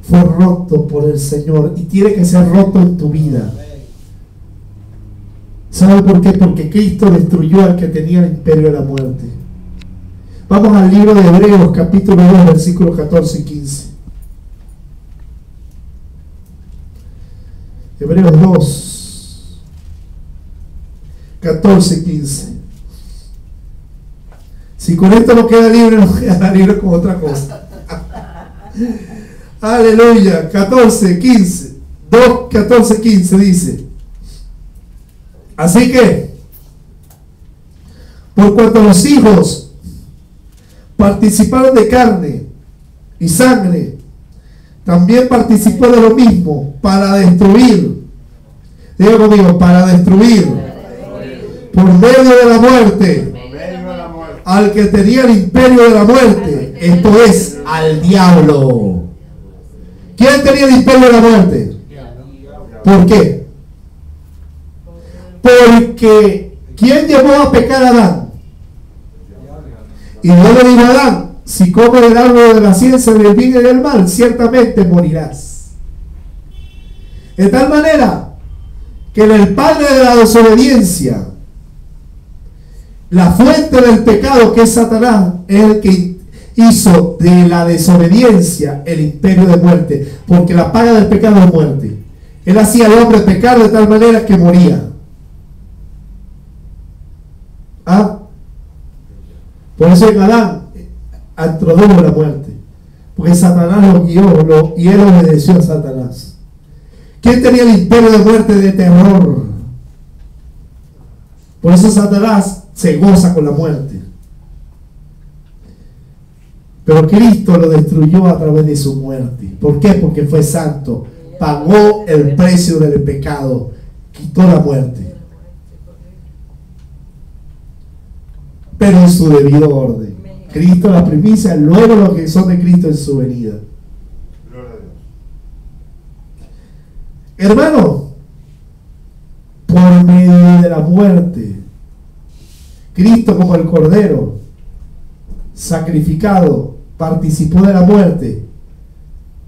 fue roto por el Señor y tiene que ser roto en tu vida. ¿Sabe por qué? Porque Cristo destruyó al que tenía el imperio de la muerte. Vamos al libro de Hebreos, capítulo 2, versículos 14 y 15. Hebreos 2, 14 y 15. Si con esto no queda libre, no queda libre con otra cosa. Aleluya. 14, 15. 2, 14, 15 dice: así que, por cuanto los hijos participaron de carne y sangre, también participó de lo mismo para destruir. Diga conmigo, para destruir por medio de la muerte al que tenía el imperio de la muerte, esto es, al diablo. ¿Quién tenía el imperio de la muerte? ¿Por qué? Porque ¿quién llevó a pecar a Adán? Y Dios le dijo a Adán: si comes del árbol de la ciencia del bien y del mal, ciertamente morirás. De tal manera que el padre de la desobediencia, la fuente del pecado, que es Satanás, es el que hizo de la desobediencia el imperio de muerte, porque la paga del pecado es muerte. Él hacía al hombre pecar de tal manera que moría. Por eso en Adán introdujo la muerte, porque Satanás lo guió y él obedeció a Satanás. ¿Quién tenía el imperio de muerte, de terror? Por eso Satanás se goza con la muerte. Pero Cristo lo destruyó a través de su muerte. ¿Por qué? Porque fue santo, pagó el precio del pecado, quitó la muerte, pero en su debido orden. Cristo la primicia, luego los que son de Cristo en su venida. Hermano, por medio de la muerte, Cristo, como el Cordero sacrificado, participó de la muerte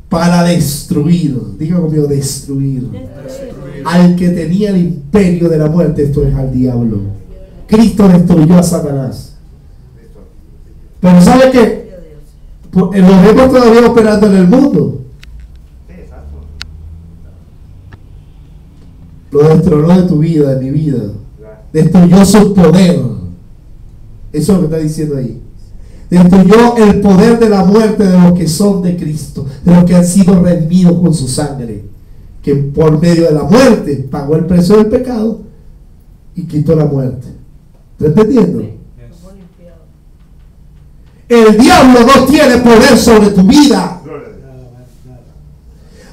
para destruir, diga conmigo, destruir al que tenía el imperio de la muerte, esto es, al diablo. Cristo destruyó a Satanás. Pero ¿sabe qué? Los vemos todavía operando en el mundo. lo destronó de tu vida, de mi vida. Destruyó su poder. Eso es lo que está diciendo ahí. Destruyó el poder de la muerte de los que son de Cristo, de los que han sido redimidos con su sangre, que por medio de la muerte pagó el precio del pecado y quitó la muerte. ¿Estás entendiendo? El diablo no tiene poder sobre tu vida.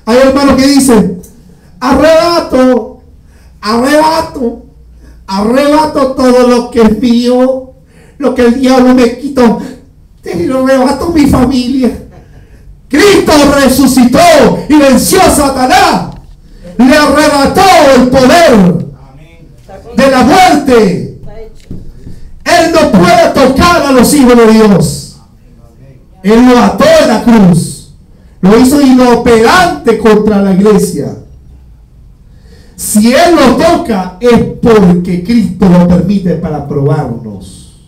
Hay hermanos que dicen: arrebato, arrebato, arrebato todo lo que es mío, lo que el diablo me quitó, te lo arrebato mi familia. Cristo resucitó y venció a Satanás, le arrebató el poder de la muerte. Él no puede tocar a los hijos de Dios. Él lo ató en la cruz, lo hizo inoperante contra la iglesia. Si Él lo toca, es porque Cristo lo permite para probarnos.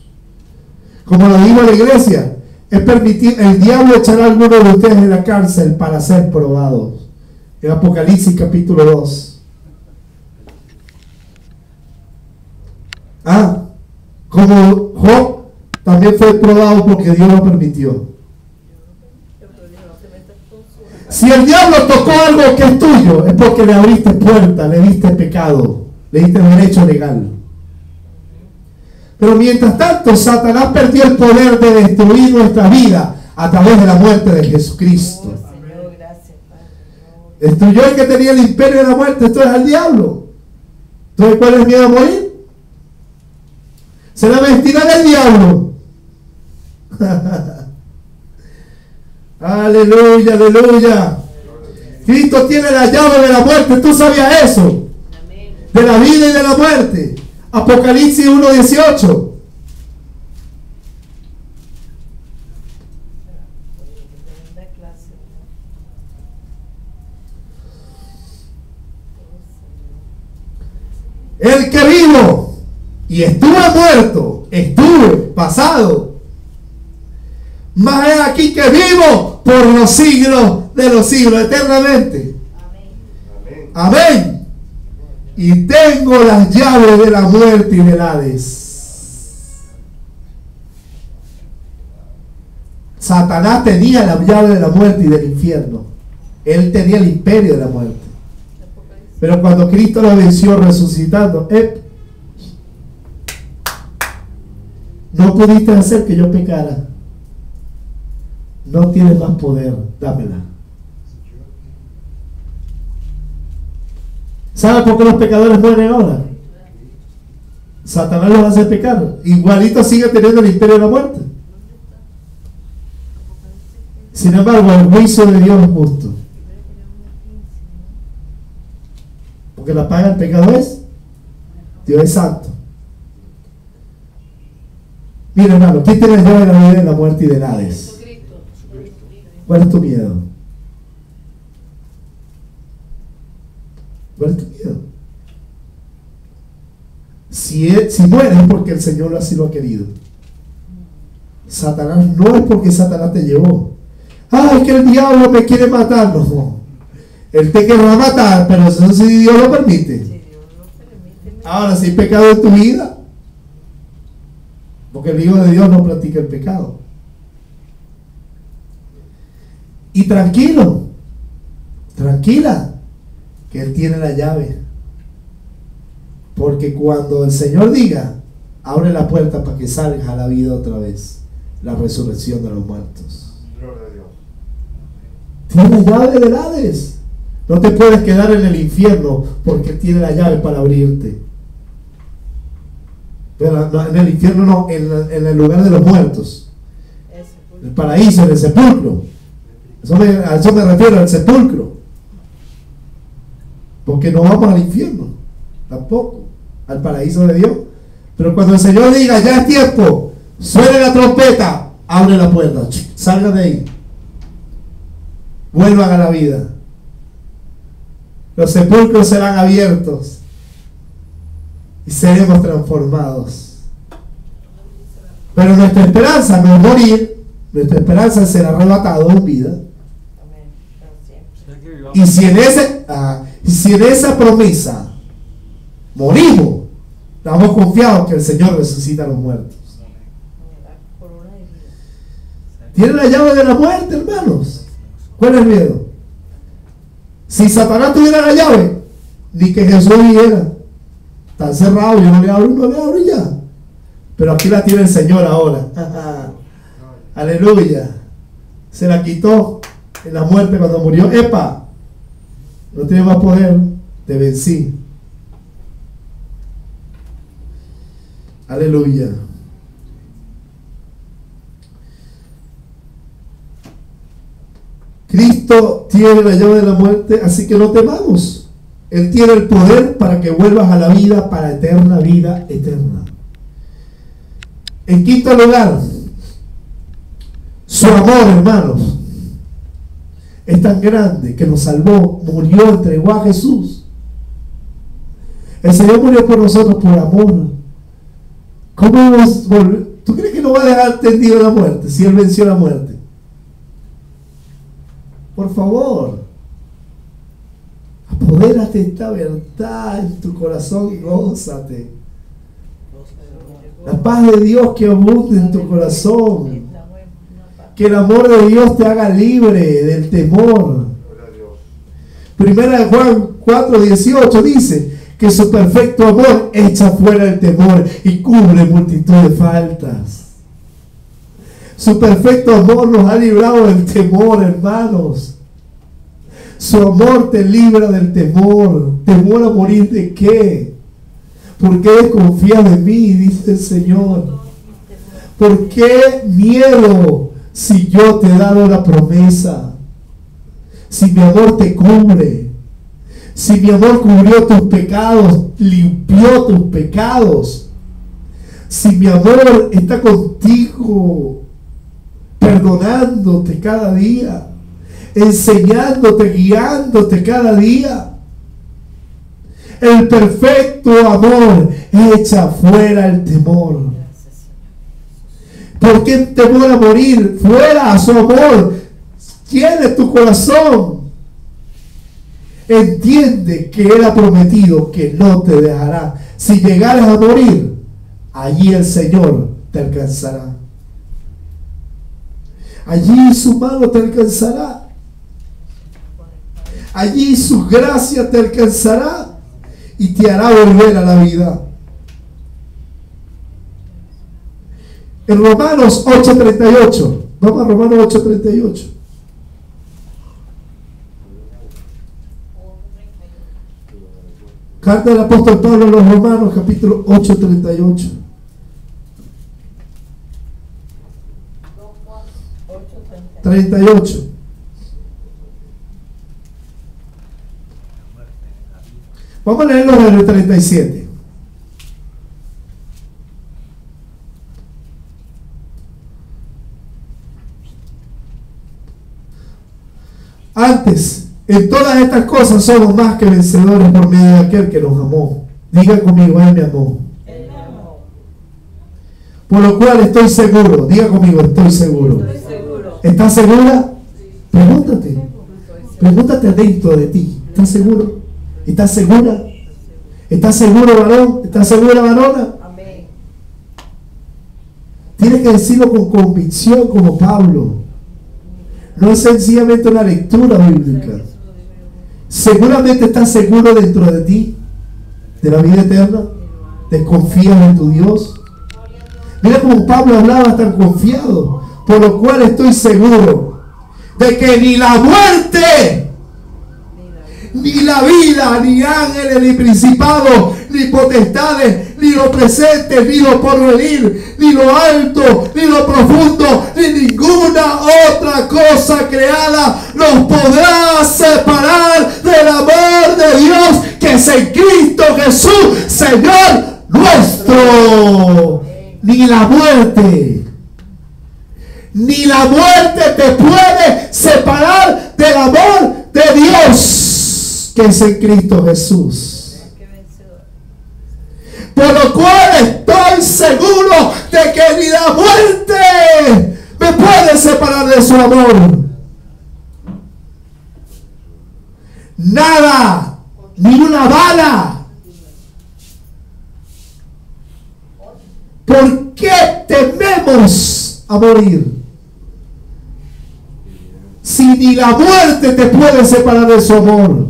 Como lo dijo la iglesia, es permitir, el diablo echará a algunos de ustedes en la cárcel para ser probados. En Apocalipsis capítulo 2. Como Job también fue probado porque Dios lo permitió. Si el diablo tocó algo que es tuyo, es porque le abriste puerta, le diste pecado, le diste derecho legal. Pero mientras tanto, Satanás perdió el poder de destruir nuestra vida a través de la muerte de Jesucristo. Destruyó el que tenía el imperio de la muerte, esto es al diablo. Entonces, ¿cuál es el miedo a morir? Se la vestirá del diablo. Aleluya, aleluya. Cristo tiene la llave de la muerte. ¿Tú sabías eso? De la vida y de la muerte. Apocalipsis 1:18. El que vivo y estuve muerto, estuve pasado, mas es aquí que vivo por los siglos de los siglos, eternamente. Amén. Amén. Y tengo las llaves de la muerte y del Hades. Satanás tenía la llave de la muerte y del infierno. Él tenía el imperio de la muerte. Pero cuando Cristo lo venció resucitando, no pudiste hacer que yo pecara. No tienes más poder, dámela. ¿Sabe por qué los pecadores mueren ahora? Satanás los hace pecar. Igualito sigue teniendo el imperio de la muerte. Sin embargo, el juicio de Dios es justo. Porque la paga del pecado es Dios es santo. Mira, hermano, ¿quién tiene la llave de la vida, de la muerte y del Hades? ¿Cuál es tu miedo? ¿Cuál es tu miedo? Si mueres es porque el Señor así lo ha querido. Satanás no es porque Satanás te llevó. Es que el diablo me quiere matar. No. Él te querrá matar, pero eso si Dios lo permite. Ahora, si hay pecado en tu vida, porque el Hijo de Dios no practica el pecado. Y tranquilo, tranquila, que Él tiene la llave. Porque cuando el Señor diga, abre la puerta para que salgas a la vida otra vez, la resurrección de los muertos. Gloria a Dios. Tiene la llave del Hades. No te puedes quedar en el infierno porque Él tiene la llave para abrirte. Pero no, en el infierno no, en el lugar de los muertos. El paraíso, en el sepulcro. A eso me refiero, al sepulcro. Porque no vamos al infierno, tampoco, al paraíso de Dios. Pero cuando el Señor diga, ya es tiempo, suene la trompeta, abre la puerta, salga de ahí, vuelvan a la vida. Los sepulcros serán abiertos y seremos transformados. Pero nuestra esperanza no es morir, nuestra esperanza es ser arrebatado en vida. Y si en esa promesa morimos, estamos confiados que el Señor resucita a los muertos. ¿Tienen la llave de la muerte, hermanos? ¿Cuál es el miedo? Si Satanás tuviera la llave, ni que Jesús dijera, está cerrado, yo no le abro ya. Pero aquí la tiene el Señor ahora. Aleluya. Se la quitó en la muerte cuando murió. ¡Epa! No tiene más poder, te vencí. Aleluya. Cristo tiene la llave de la muerte, así que no temamos. Él tiene el poder para que vuelvas a la vida, para eterna vida eterna. En quinto lugar, su amor, hermanos, es tan grande que nos salvó, murió, entregó a Jesús. El Señor murió por nosotros por amor. ¿Cómo hemos volver? ¿Tú crees que no va a dejar tendido la muerte si Él venció la muerte? Por favor, apodérate de esta verdad en tu corazón y gózate. La paz de Dios que abunde en tu corazón. Que el amor de Dios te haga libre del temor. Primera de Juan 4:18 dice que su perfecto amor echa fuera el temor y cubre multitud de faltas. Su perfecto amor nos ha librado del temor, hermanos. Su amor te libra del temor. ¿Temor a morir de qué? ¿Por qué desconfías de mí? Dice el Señor. ¿Por qué miedo si yo te he dado la promesa? Si mi amor te cubre. Si mi amor cubrió tus pecados, limpió tus pecados. Si mi amor está contigo, perdonándote cada día, enseñándote, guiándote cada día. El perfecto amor echa fuera el temor. ¿Por qué temor a morir? Fuera a su amor. Tiene tu corazón. Entiende que Él ha prometido que no te dejará. Si llegares a morir, allí el Señor te alcanzará. Allí su mano te alcanzará. Allí su gracia te alcanzará y te hará volver a la vida. En Romanos 8:38, vamos a Romanos 8:38. Carta del apóstol Pablo a los Romanos, capítulo 8:38. $38. Vamos a leerlo desde el 37. Antes, en todas estas cosas somos más que vencedores por medio de aquel que nos amó. Diga conmigo, Él me amó.
Él me amó.
Por lo cual estoy seguro. Diga conmigo, estoy seguro.
Estoy seguro.
¿Estás segura? Pregúntate. Pregúntate dentro de ti. ¿Estás seguro? ¿Estás segura? ¿Estás seguro, varón? ¿Estás segura, varona?
Amén.
Tienes que decirlo con convicción como Pablo. No es sencillamente una lectura bíblica. Seguramente estás seguro dentro de ti, de la vida eterna. ¿Desconfías en tu Dios? Mira cómo Pablo hablaba tan confiado. Por lo cual estoy seguro de que ni la muerte, ni la vida, ni ángeles, ni principados, ni potestades, ni lo presente, ni lo porvenir, ni lo alto, ni lo profundo, ni ninguna otra cosa creada nos podrá separar del amor de Dios que es en Cristo Jesús, Señor nuestro. Ni la muerte, ni la muerte te puede separar del amor de Dios que es en Cristo Jesús. Por lo cual estoy seguro de que ni la muerte me puede separar de su amor. Nada, ni una bala, ¿Por qué tememos a morir? Si ni la muerte te puede separar de su amor.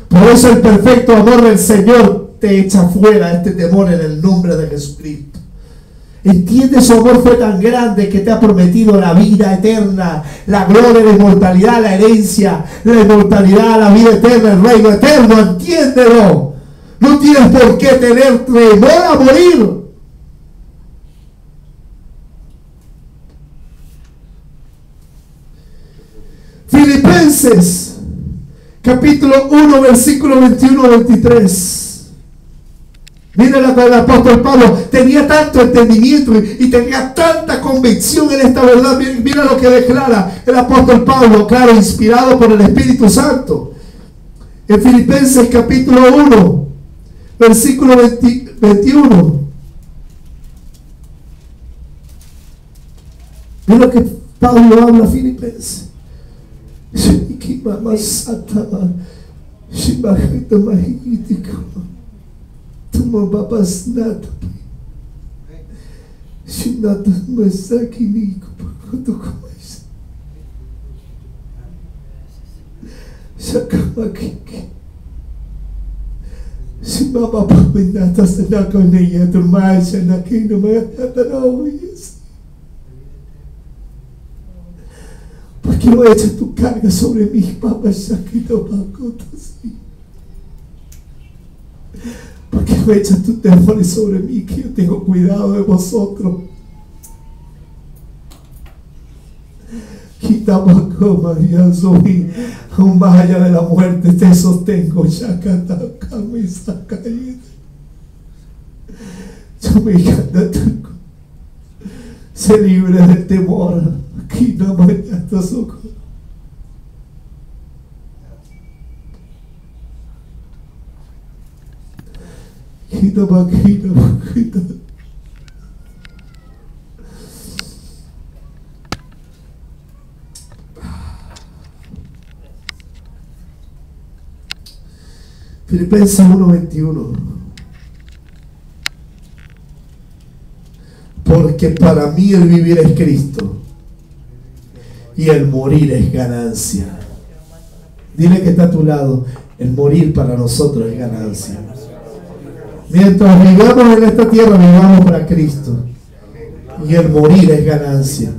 Por eso el perfecto amor del Señor te echa fuera este temor en el nombre de Jesucristo. Entiende, su amor fue tan grande que te ha prometido la vida eterna, la gloria, la inmortalidad, la herencia, la inmortalidad, la vida eterna, el reino eterno. Entiéndelo. No tienes por qué tener temor a morir. Filipenses capítulo 1 versículo 21-23. Mira lo que el apóstol Pablo tenía tanto entendimiento y tenía tanta convicción en esta verdad. Mira lo que declara el apóstol Pablo, claro, inspirado por el Espíritu Santo. En Filipenses capítulo 1 versículo 21. Mira lo que Pablo habla a Filipenses. Porque no echas tu carga sobre mí, papá, porque no echas tus temores sobre mí, que yo tengo cuidado de vosotros. Quitamos como María soy, aún más allá de la muerte te sostengo, yo me encanta. Sé libre del temor. Aquí no mañana socorro. Filipenses 1:21. Porque para mí el vivir es Cristo y el morir es ganancia. Dile que está a tu lado, el morir para nosotros es ganancia. Mientras vivamos en esta tierra, vivamos para Cristo y el morir es ganancia.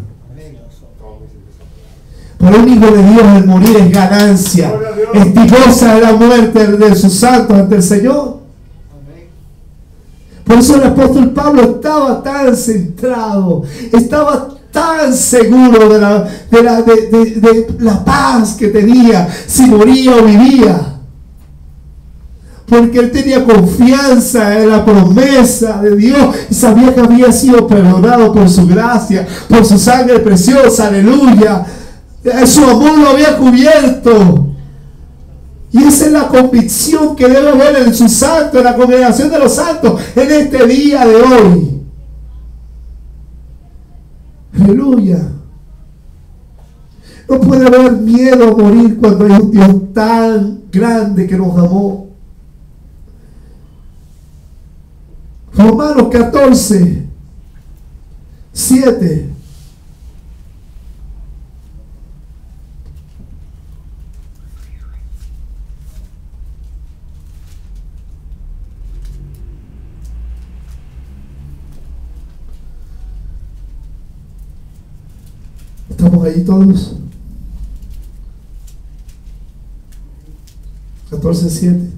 Para un hijo de Dios el morir es ganancia. Estimosa de la muerte de sus santos ante el Señor. Por eso el apóstol Pablo estaba tan centrado, estaba tan seguro de la paz que tenía, si moría o vivía. Porque él tenía confianza en la promesa de Dios y sabía que había sido perdonado por su gracia, por su sangre preciosa, aleluya. Su amor lo había cubierto. Y esa es la convicción que debe haber en sus santos, en la congregación de los santos, en este día de hoy. Aleluya. No puede haber miedo a morir cuando hay un Dios tan grande que nos amó. Romanos 14:7. ¿Estamos ahí todos? 14:7.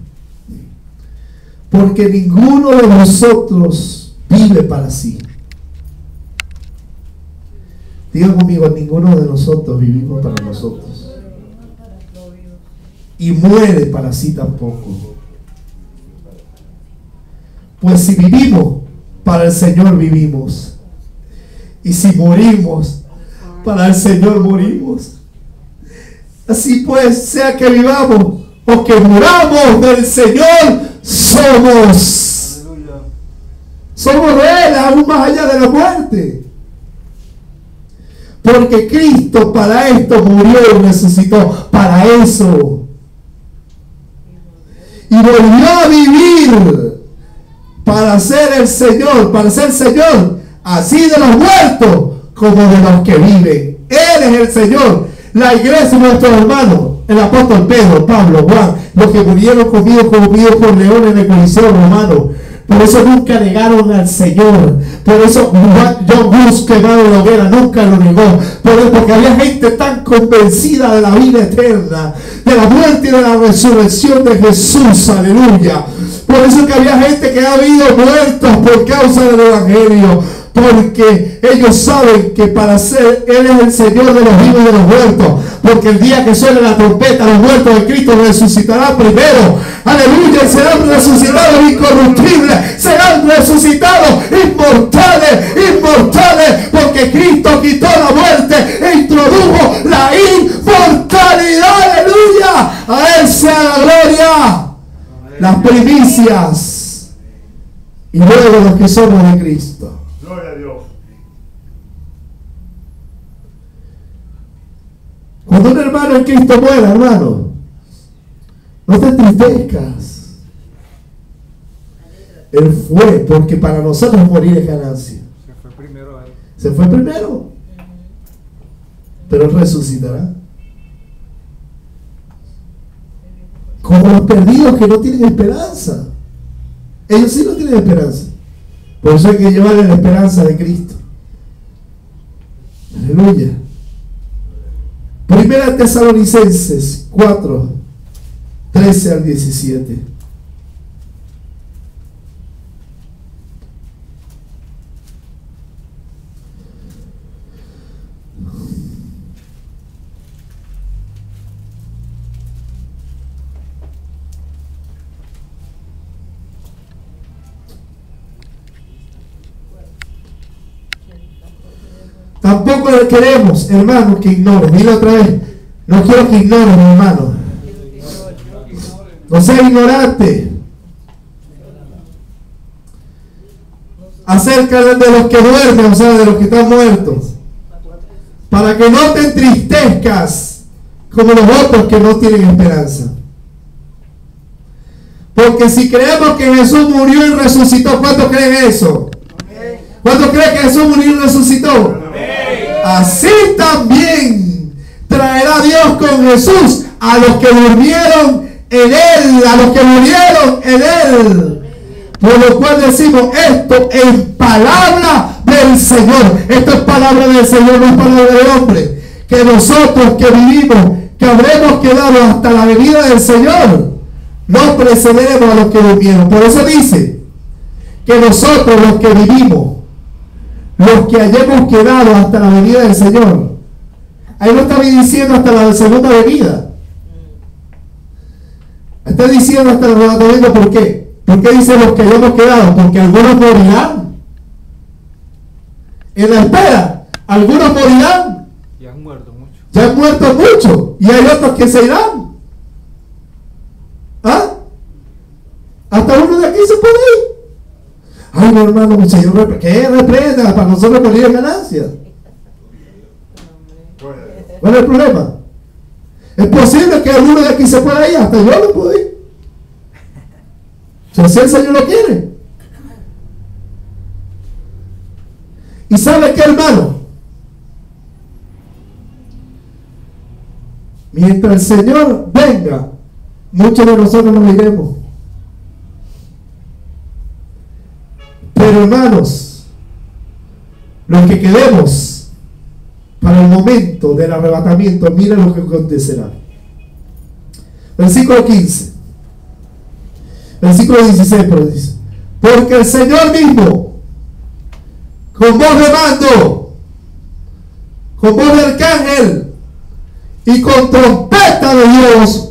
Porque ninguno de nosotros vive para sí. Diga conmigo, ninguno de nosotros vivimos para nosotros. Y muere para sí tampoco. Pues si vivimos, para el Señor vivimos. Y si morimos, para el Señor morimos. Así pues, sea que vivamos o que muramos, del Señor somos. Somos de Él, aún más allá de la muerte. Porque Cristo para esto murió y resucitó, para eso. Y volvió a vivir para ser el Señor, así de los muertos como de los que viven. Él es el Señor. La iglesia, nuestros hermanos, el apóstol Pedro, Pablo, Juan, los que murieron conmigo por leones en el Coliseo romano. Por eso nunca negaron al Señor. Por eso John Hus, quemado en la hoguera, nunca lo negó. Porque había gente tan convencida de la vida eterna, de la muerte y de la resurrección de Jesús. Aleluya. Por eso que había gente que ha habido muertos por causa del Evangelio. Porque ellos saben que para ser, Él es el Señor de los vivos y de los muertos. Porque el día que suene la trompeta, los muertos de Cristo resucitarán primero. Aleluya, y serán resucitados incorruptibles. Serán resucitados inmortales. Porque Cristo quitó la muerte e introdujo la inmortalidad. Aleluya, a Él sea la gloria. Las primicias. Y luego los que somos de Cristo.
Gloria a Dios.
Cuando un hermano en Cristo muera, hermano, no te entristezcas. Él fue, porque para nosotros morir es ganancia.
Se fue primero él.
Se fue primero, pero Él resucitará. Como los perdidos que no tienen esperanza. Ellos sí no tienen esperanza. Por eso hay que llevarle la esperanza de Cristo. Aleluya. Primera Tesalonicenses 4, 13 al 17. Tampoco le queremos, hermano, que ignores. Dile otra vez. No quiero que ignores, mi hermano. No seas ignorante acerca de los que duermen, o sea, de los que están muertos, para que no te entristezcas como los otros que no tienen esperanza. Porque si creemos que Jesús murió y resucitó, ¿cuántos creen eso? ¿Cuántos creen que Jesús murió y resucitó? Así también traerá Dios con Jesús a los que durmieron en Él, a los que murieron en Él. Por lo cual decimos esto en palabra del Señor. Esto es palabra del Señor, no es palabra del hombre. Que nosotros que vivimos, que habremos quedado hasta la venida del Señor, no precederemos a los que durmieron. Por eso dice que nosotros los que vivimos, los que hayamos quedado hasta la venida del Señor. Ahí no está diciendo hasta la segunda venida. Está diciendo hasta la venida. ¿Por qué? ¿Por qué dice los que hayamos quedado? Porque algunos morirán. En la espera, algunos morirán.
Ya han muerto muchos.
Ya han muerto muchos. Y hay otros que se irán. ¿Ah? Hasta uno de aquí se puede ir. Ay, no, hermano, el Señor, ¿qué reprenda? Para nosotros morir en ganancia. ¿Cuál es el problema? Es posible que alguno de aquí se pueda ir, hasta yo no puedo ir. Si el Señor lo quiere. ¿Y sabe qué, hermano? Mientras el Señor venga, muchos de nosotros nos iremos. Pero hermanos, los que quedemos para el momento del arrebatamiento, miren lo que acontecerá. Versículo 15. Versículo 16, pero dice: porque el Señor mismo, con voz de mando, con voz de arcángel y con trompeta de Dios,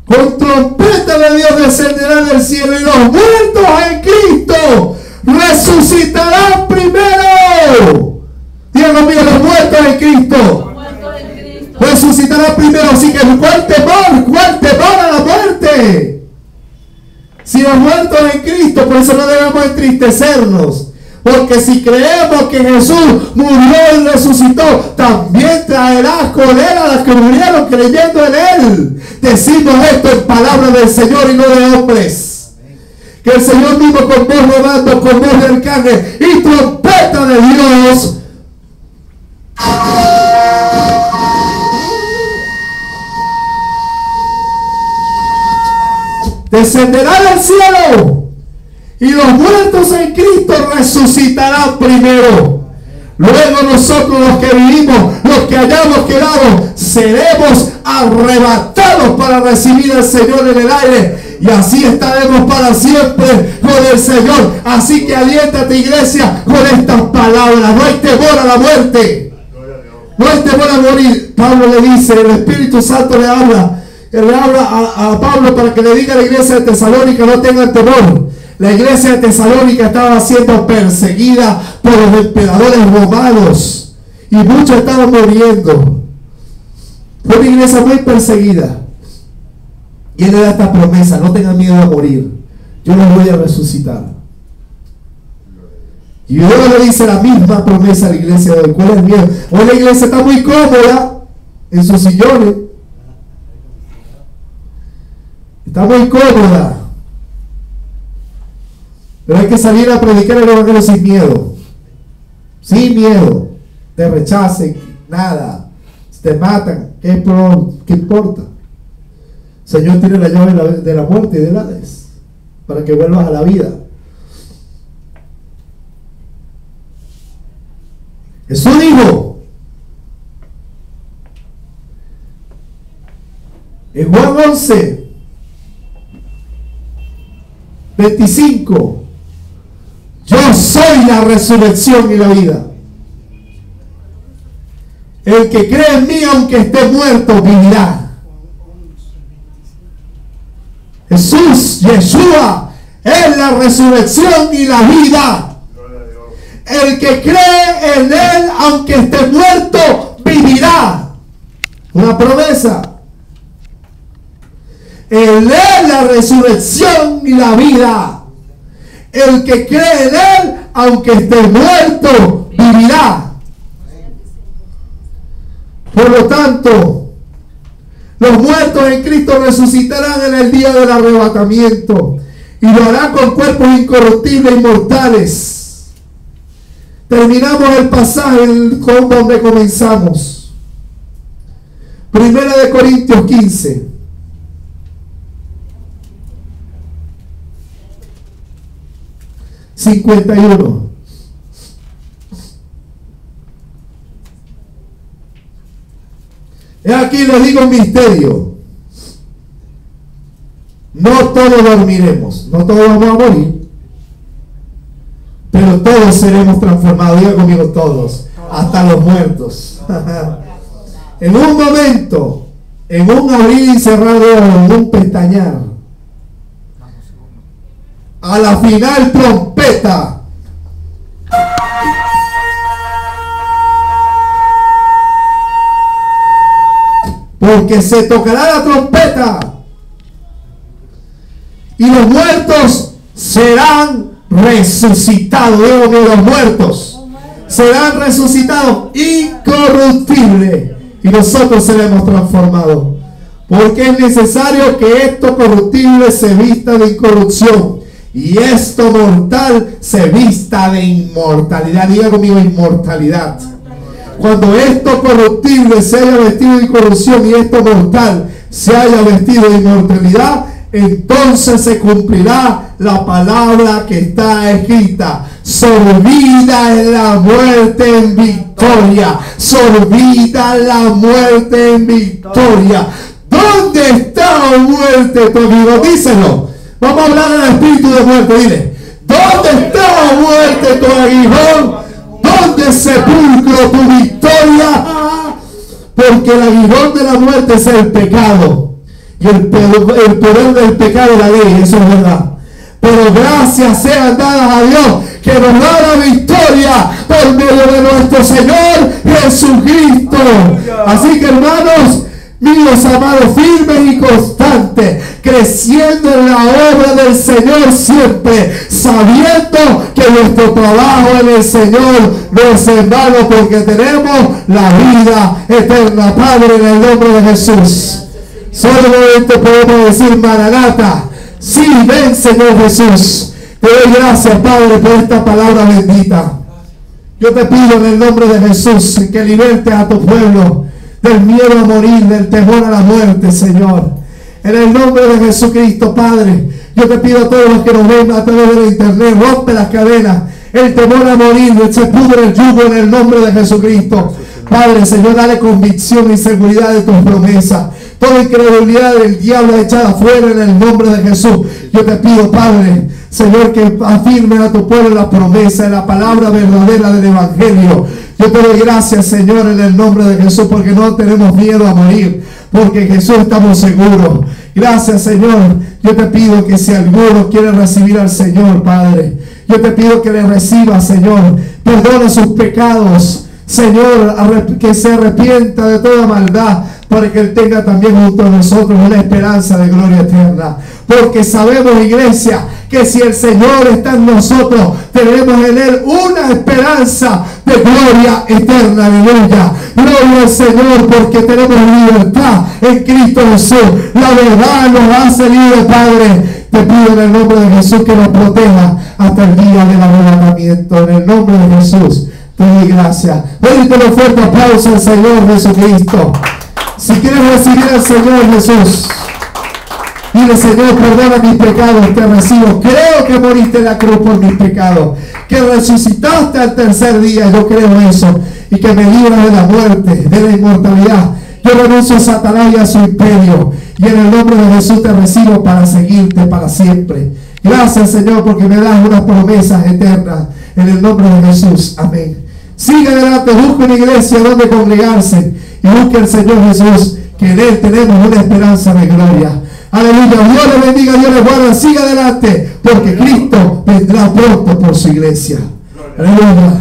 con trompeta de Dios descenderá del cielo, y los muertos en Cristo resucitarán primero. Dios mío, los muertos en Cristo resucitarán primero. Así que ¿cuál temor a la muerte? Si los muertos en Cristo, por eso no debemos entristecernos. Porque si creemos que Jesús murió y resucitó, también traerás con él a los que murieron creyendo en él. Decimos esto en palabra del Señor y no de hombres. Que el Señor mismo con voz de mando, con voz de arcángel y trompeta de Dios descenderá del cielo. Y los muertos en Cristo resucitarán primero. Luego nosotros los que vivimos, los que hayamos quedado, seremos arrebatados para recibir al Señor en el aire. Y así estaremos para siempre con el Señor. Así que aliéntate, iglesia, con estas palabras. No hay temor a la muerte. No hay temor a morir. Pablo le dice, el Espíritu Santo le habla a Pablo para que le diga a la iglesia de Tesalónica: no tengan temor. La iglesia de Tesalónica estaba siendo perseguida por los emperadores romanos y muchos estaban muriendo. Fue una iglesia muy perseguida. Y él le da esta promesa: no tengan miedo a morir, yo los voy a resucitar. Y luego le dice la misma promesa a la iglesia de hoy. ¿Cuál es el miedo? Hoy la iglesia está muy cómoda en sus sillones, está muy cómoda. Pero hay que salir a predicar el evangelio sin miedo. Sin miedo. Te rechacen, nada. Te matan. ¿Qué importa? El Señor tiene la llave de la muerte y del Hades para que vuelvas a la vida. Jesús dijo en Juan 11:25: yo soy la resurrección y la vida. El que cree en mí, aunque esté muerto, vivirá. Jesús, Yeshua, es la resurrección y la vida. El que cree en él, aunque esté muerto, vivirá. Una promesa. Él es la resurrección y la vida. El que cree en él, aunque esté muerto, vivirá. Por lo tanto, los muertos en Cristo resucitarán en el día del arrebatamiento y lo harán con cuerpos incorruptibles e inmortales. Terminamos el pasaje con donde comenzamos. 1 Corintios 15. He aquí les digo un misterio. No todos dormiremos, no todos vamos a morir, pero todos seremos transformados. Diga conmigo: todos, hasta los muertos. En un momento, en un abrir y cerrar de ojos, en un pestañear, a la final trompeta. Porque se tocará la trompeta y los muertos serán resucitados. Digo que los muertos serán resucitados incorruptibles y nosotros seremos transformados. Porque es necesario que esto corruptible se vista de incorrupción y esto mortal se vista de inmortalidad. Diga conmigo: inmortalidad. Cuando esto corruptible se haya vestido de incorrupción y esto mortal se haya vestido de inmortalidad, entonces se cumplirá la palabra que está escrita: sorbida es la muerte en victoria. Sorbida la muerte en victoria. ¿Dónde está, oh muerte, tu amigo? Díselo. Vamos a hablar del espíritu de muerte. Dile: ¿dónde está, oh muerte, tu aguijón? ¿Dónde, sepulcro, tu victoria? Porque el aguijón de la muerte es el pecado. Y el poder del pecado es la ley. Eso es verdad. Pero gracias sean dadas a Dios que nos da la victoria por medio de nuestro Señor Jesucristo. Así que, hermanos míos amados, firmes y constantes, creciendo en la obra del Señor siempre, sabiendo que nuestro trabajo en el Señor no es en vano, porque tenemos la vida eterna. Padre, en el nombre de Jesús, solamente podemos decir: Maranata, sí, ven Señor Jesús. Te doy gracias, Padre, por esta palabra bendita. Yo te pido en el nombre de Jesús que libertes a tu pueblo del miedo a morir, del temor a la muerte, Señor. En el nombre de Jesucristo, Padre, yo te pido a todos los que nos ven a través de la internet: rompe las cadenas, el temor a morir, se pudre el yugo en el nombre de Jesucristo. Padre, Señor, dale convicción y seguridad de tus promesas. Toda incredulidad del diablo echada afuera en el nombre de Jesús. Yo te pido, Padre, Señor, que afirme a tu pueblo la promesa, la palabra verdadera del Evangelio. Yo te doy gracias, Señor, en el nombre de Jesús, porque no tenemos miedo a morir, porque en Jesús estamos seguros. Gracias, Señor. Yo te pido que si alguno quiere recibir al Señor, Padre, yo te pido que le reciba, Señor. Perdona sus pecados, Señor, que se arrepienta de toda maldad, para que Él tenga también junto a nosotros una esperanza de gloria eterna. Porque sabemos, iglesia, que si el Señor está en nosotros, tenemos en Él una esperanza de gloria eterna. Aleluya. Gloria al Señor, porque tenemos libertad en Cristo Jesús. La verdad nos ha salido, Padre. Te pido en el nombre de Jesús que nos proteja hasta el día del arrebatamiento. En el nombre de Jesús te doy gracias. Denle una fuerte aplauso al Señor Jesucristo. Si quieres recibir al Señor Jesús, dile: Señor, perdona mis pecados, te recibo. Creo que moriste en la cruz por mis pecados, que resucitaste al tercer día. Yo creo eso, y que me libras de la muerte, de la inmortalidad. Yo renuncio a Satanás y a su imperio, y en el nombre de Jesús te recibo para seguirte para siempre. Gracias, Señor, porque me das unas promesas eternas. En el nombre de Jesús, amén. Sigue adelante, busca una iglesia donde congregarse, y busque al Señor Jesús, que en Él tenemos una esperanza de gloria. Aleluya. Dios le bendiga, Dios le guarda. Siga adelante, porque Cristo vendrá pronto por su iglesia. Aleluya.